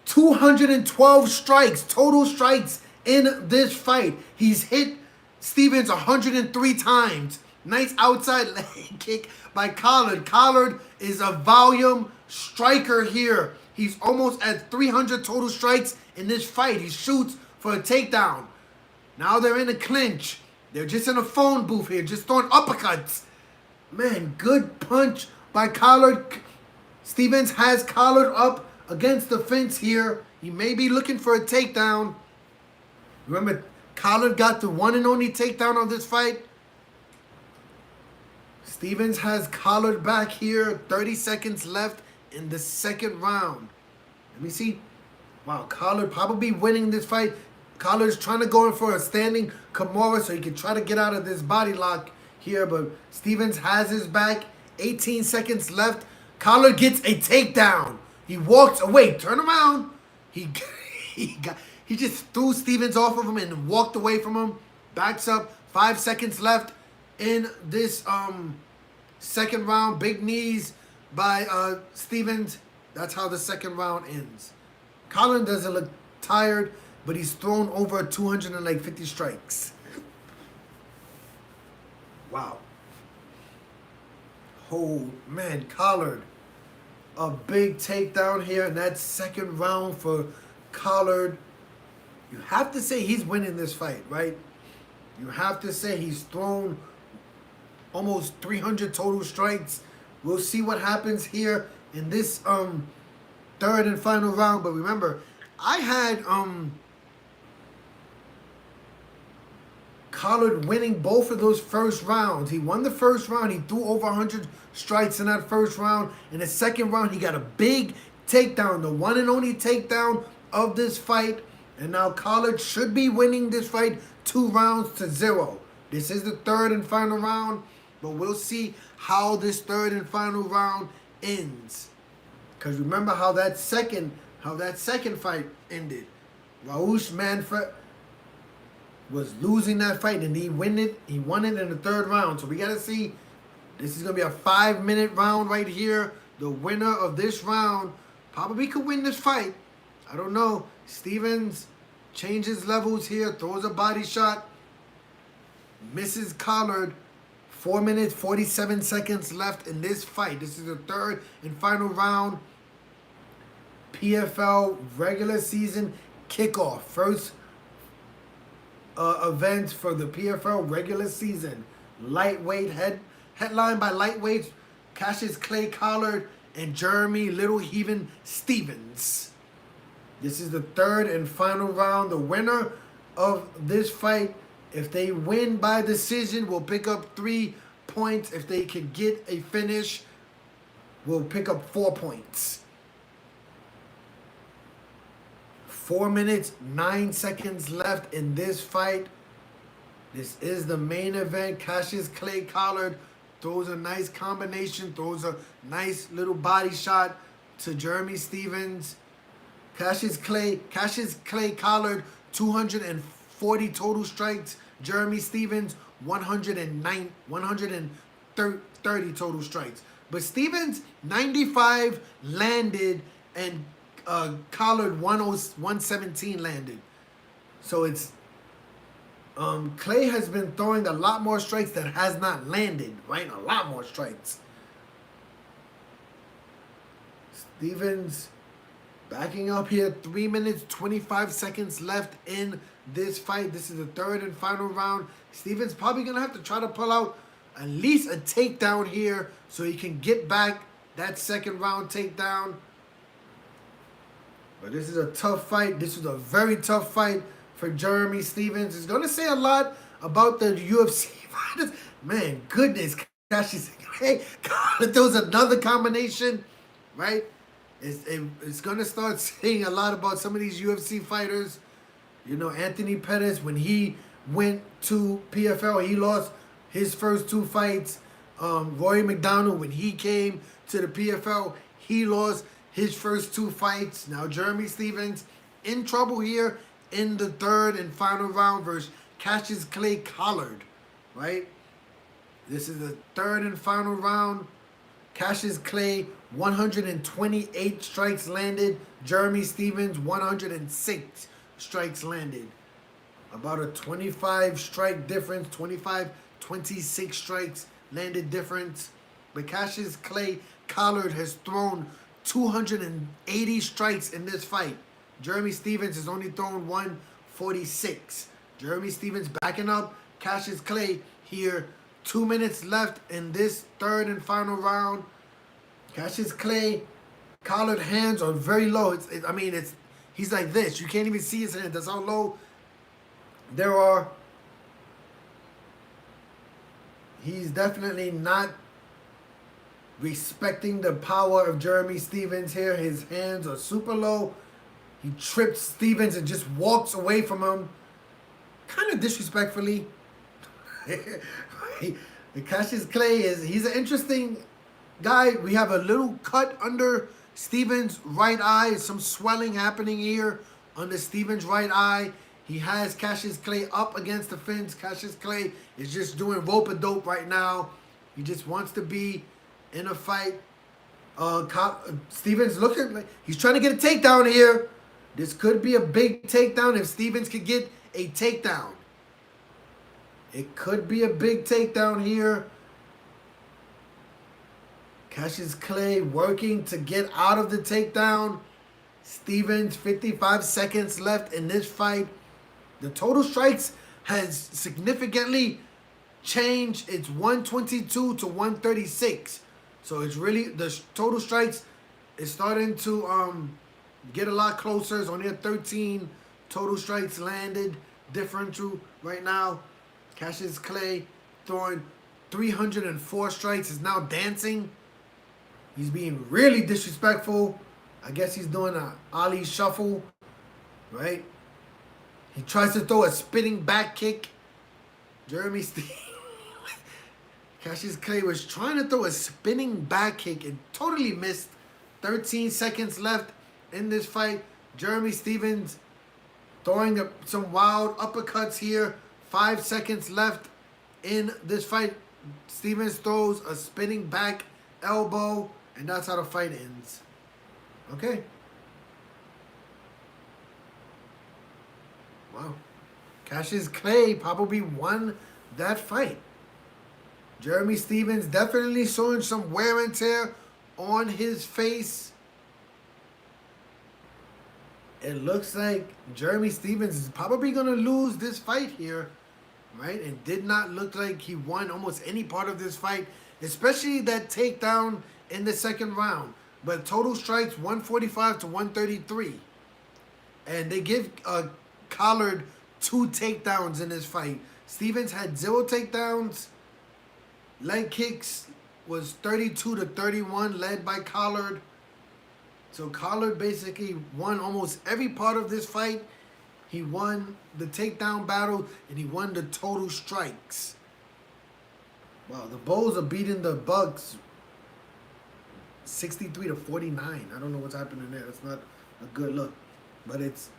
212 strikes, total strikes in this fight. He's hit Stevens 103 times. Nice outside leg kick by Collard. Collard is a volume striker here. He's almost at 300 total strikes in this fight. He shoots for a takedown. Now they're in a clinch. They're just in a phone booth here, just throwing uppercuts. Man, good punch by Collard. Stevens has Collard up against the fence here. He may be looking for a takedown. Remember, Collard got the one and only takedown of this fight. Stevens has Collard back here. 30 seconds left in the second round. Let me see. Wow, Collard probably winning this fight. Collard's trying to go in for a standing Kimura so he can try to get out of this body lock here. But Stevens has his back. 18 seconds left. Collard gets a takedown. He walks away. Turn around. He just threw Stevens off of him and walked away from him. Backs up. 5 seconds left in this second round. Big knees by Stevens. That's how the second round ends. Collard doesn't look tired, but he's thrown over 250 strikes. Wow. Oh, man, Collard. A big takedown here in that second round for Collard. You have to say he's winning this fight, right? You have to say he's thrown almost 300 total strikes. We'll see what happens here in this third and final round. But remember, I had Collard winning both of those first rounds. He won the first round. He threw over 100 strikes in that first round. In the second round, he got a big takedown, the one and only takedown of this fight. And now Collard should be winning this fight 2-0. This is the third and final round, but we'll see how this third and final round ends. Because remember how that second fight ended. Roush Manfield was losing that fight, and he won it in the third round. So we got to see. This is going to be a 5-minute round right here. The winner of this round probably could win this fight. I don't know. Stevens changes levels here, throws a body shot, misses Collard. 4 minutes, 47 seconds left in this fight. This is the third and final round. PFL regular season kickoff. First event for the PFL regular season. Lightweight headline by lightweights Cassius Clay Collard and Jeremy Little Heaven Stevens. This is the third and final round. The winner of this fight, if they win by decision, will pick up 3 points. If they can get a finish, will pick up 4 points. 4 minutes, 9 seconds left in this fight. This is the main event. Cassius Clay Collard throws a nice combination, throws a nice little body shot to Jeremy Stevens. Cassius Clay Collard, 240 total strikes. Jeremy Stevens, 130 total strikes. But Stevens, 95 landed, and Collard 117 landed. So it's Clay has been throwing a lot more strikes that has not landed, right? A lot more strikes. Stevens Backing up here, 3 minutes, 25 seconds left in this fight. This is the third and final round. Stephens probably going to have to try to pull out at least a takedown here so he can get back that second round takedown. But this is a tough fight. This is a very tough fight for Jeremy Stephens. It's going to say a lot about the UFC fighters. Man, goodness. Hey, God, if there was another combination, right? It's going to start saying a lot about some of these UFC fighters. You know, Anthony Pettis, when he went to PFL, he lost his first 2 fights. Roy McDonald, when he came to the PFL, he lost his first 2 fights. Now, Jeremy Stephens in trouble here in the third and final round versus Cassius Clay Collard, right? This is the third and final round. Cassius Clay, 128 strikes landed. Jeremy Stephens, 106 strikes landed. About a 25 strike difference, 26 strikes landed difference. But Cassius Clay Collard has thrown 280 strikes in this fight. Jeremy Stephens has only thrown 146. Jeremy Stephens backing up Cassius Clay here. 2 minutes left in this third and final round. Cassius Clay Collard hands are very low. He's like this. You can't even see his hand. That's how low there are. He's definitely not respecting the power of Jeremy Stephens here. His hands are super low. He trips Stephens and just walks away from him. Kind of disrespectfully. Cassius Clay he's an interesting guy. We have a little cut under Stephens' right eye. Some swelling happening here under Stephens' right eye. He has Cassius Clay up against the fence. Cassius Clay is just doing rope-a-dope right now. He just wants to be in a fight. Stephens looking like he's trying to get a takedown here. This could be a big takedown if Stephens could get a takedown. It could be a big takedown here. Cassius Clay working to get out of the takedown. Stephens, 55 seconds left in this fight. The total strikes has significantly changed. It's 122 to 136. So it's really, the total strikes is starting to get a lot closer. It's only at 13 total strikes landed differential right now. Cassius Clay throwing 304 strikes, is now dancing. He's being really disrespectful. I guess he's doing a Ali shuffle, right? He tries to throw a spinning back kick. Jeremy Stephens. Cassius Clay was trying to throw a spinning back kick and totally missed. 13 seconds left in this fight. Jeremy Stephens throwing some wild uppercuts here. 5 seconds left in this fight. Stephens throws a spinning back elbow, and that's how the fight ends. Okay. Wow. Cassius Clay probably won that fight. Jeremy Stephens definitely showing some wear and tear on his face. It looks like Jeremy Stephens is probably going to lose this fight here. Right? It did not look like he won almost any part of this fight, especially that takedown in the second round. But total strikes 145 to 133. And they give Collard 2 takedowns in this fight. Stephens had 0 takedowns. Leg kicks was 32 to 31, led by Collard. So Collard basically won almost every part of this fight. He won the takedown battle, and he won the total strikes. Wow, the Bulls are beating the Bucks 63 to 49. I don't know what's happening there. It's not a good look. But it's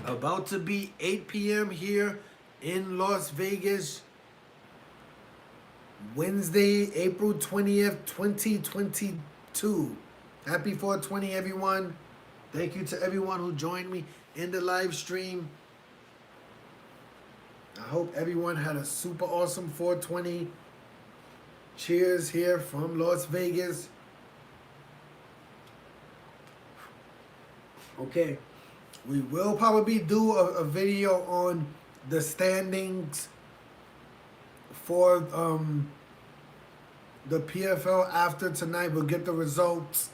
about to be 8 p.m. here in Las Vegas. Wednesday, April 20th, 2022. Happy 420, everyone. Thank you to everyone who joined me in the live stream. I hope everyone had a super awesome 420. Cheers here from Las Vegas. Okay, we will probably do a video on the standings for the PFL after tonight. We'll get the results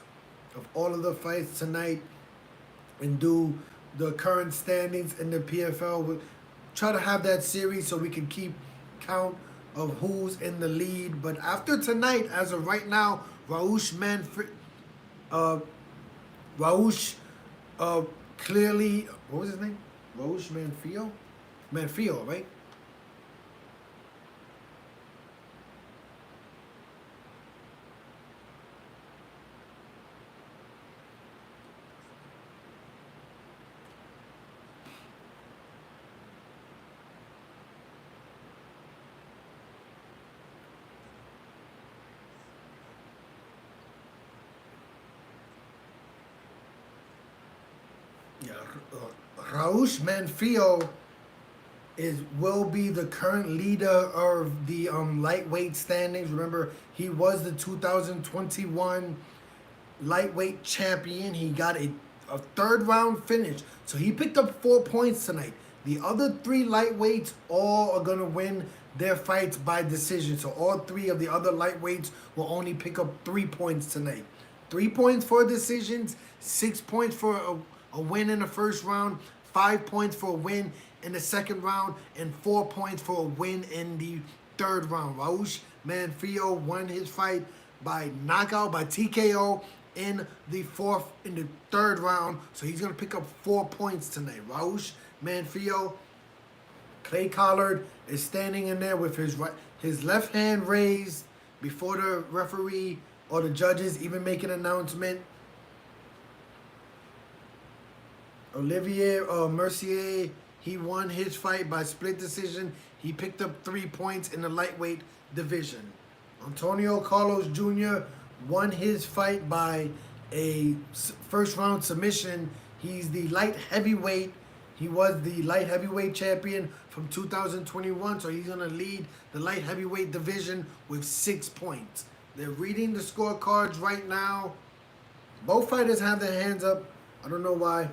of all of the fights tonight and do the current standings in the PFL. We'll try to have that series so we can keep count of who's in the lead. But after tonight, as of right now, Roush clearly, what was his name? Roush Manfield? Manfield, right? Yeah, Roush Manfield will be the current leader of the lightweight standings. Remember, he was the 2021 lightweight champion. He got a third round finish, so he picked up 4 points tonight. The other 3 lightweights all are gonna win their fights by decision. So all 3 of the other lightweights will only pick up 3 points tonight. 3 points for decisions, 6 points for a win in the first round, 5 points for a win in the second round, and 4 points for a win in the third round. Roush Manfield won his fight by knockout, by TKO in the third round. So he's gonna pick up 4 points tonight. Roush Manfield. Clay Collard is standing in there with his left hand raised before the referee or the judges even make an announcement. Olivier Mercier, he won his fight by split decision. He picked up 3 points in the lightweight division. Antonio Carlos Jr. won his fight by a first round submission. He's the light heavyweight. He was the light heavyweight champion from 2021, so he's going to lead the light heavyweight division with 6 points. They're reading the scorecards right now. Both fighters have their hands up. I don't know why.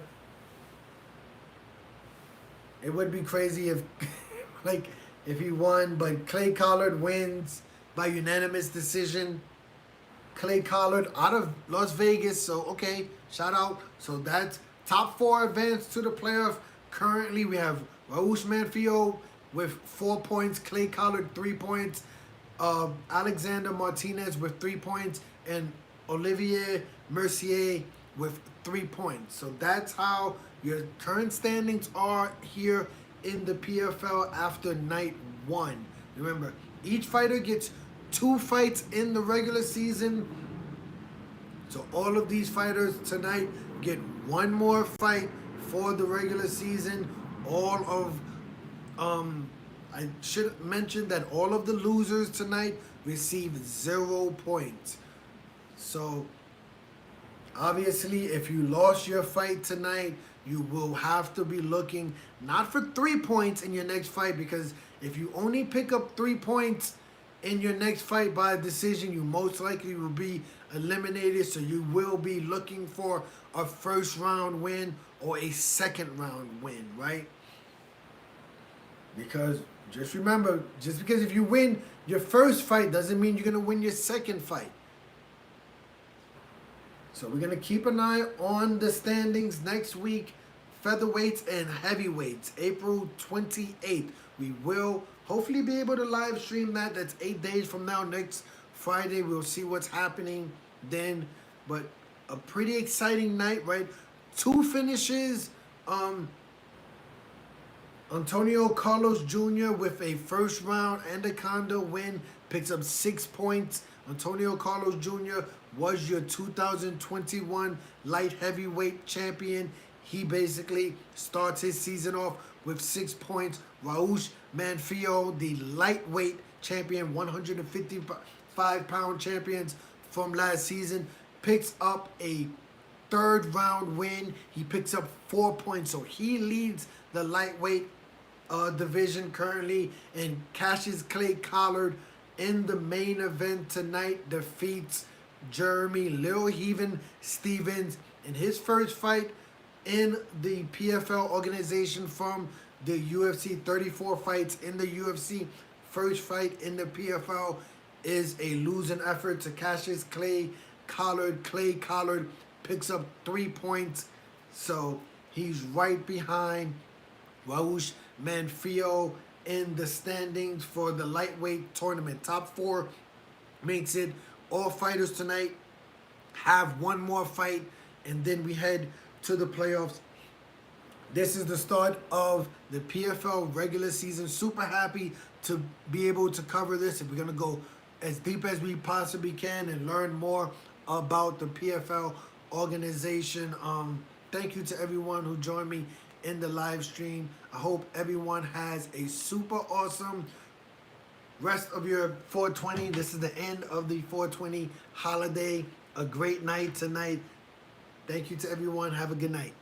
It would be crazy if, if he won, but Clay Collard wins by unanimous decision. Clay Collard out of Las Vegas, so okay, shout out. So that's top 4 advance to the playoff. Currently, we have Roush Manfield with 4 points, Clay Collard 3 points, Alexander Martinez with 3 points, and Olivier Mercier with 3 points. So that's how your current standings are here in the PFL after night 1. Remember, each fighter gets 2 fights in the regular season. So all of these fighters tonight get 1 more fight for the regular season. All of, I should mention that all of the losers tonight receive 0 points. So obviously, if you lost your fight tonight, you will have to be looking not for 3 points in your next fight, because if you only pick up 3 points in your next fight by decision, you most likely will be eliminated. So you will be looking for a first round win or a second round win, right? Because just remember, just because if you win your first fight doesn't mean you're going to win your second fight. So we're going to keep an eye on the standings next week. Featherweights and heavyweights, April 28th. We will hopefully be able to live stream that. That's 8 days from now. Next Friday, we'll see what's happening then. But a pretty exciting night, right? 2 finishes. Antonio Carlos Jr. with a first round Anaconda win picks up 6 points. Antonio Carlos Jr. was your 2021 light heavyweight champion. He basically starts his season off with 6 points. Roush Manfield, the lightweight champion, 155-pound champions from last season, picks up a third round win. He picks up 4 points, so he leads the lightweight division currently, and Cassius Clay Collard in the main event tonight defeats Jeremy Lil Heaven Stevens in his first fight in the PFL organization from the UFC. 34 fights in the UFC. First fight in the PFL is a losing effort to Cassius Clay Collard. Clay Collard picks up 3 points. So he's right behind Roush Manfield in the standings for the lightweight tournament. Top 4 makes it. All fighters tonight have one more fight, and then we head to the playoffs. This is the start of the PFL regular season. Super happy to be able to cover this. If we're going to go as deep as we possibly can and learn more about the PFL organization. Thank you to everyone who joined me in the live stream. I hope everyone has a super awesome rest of your 420. This is the end of the 420 holiday. A great night tonight. Thank you to everyone. Have a good night.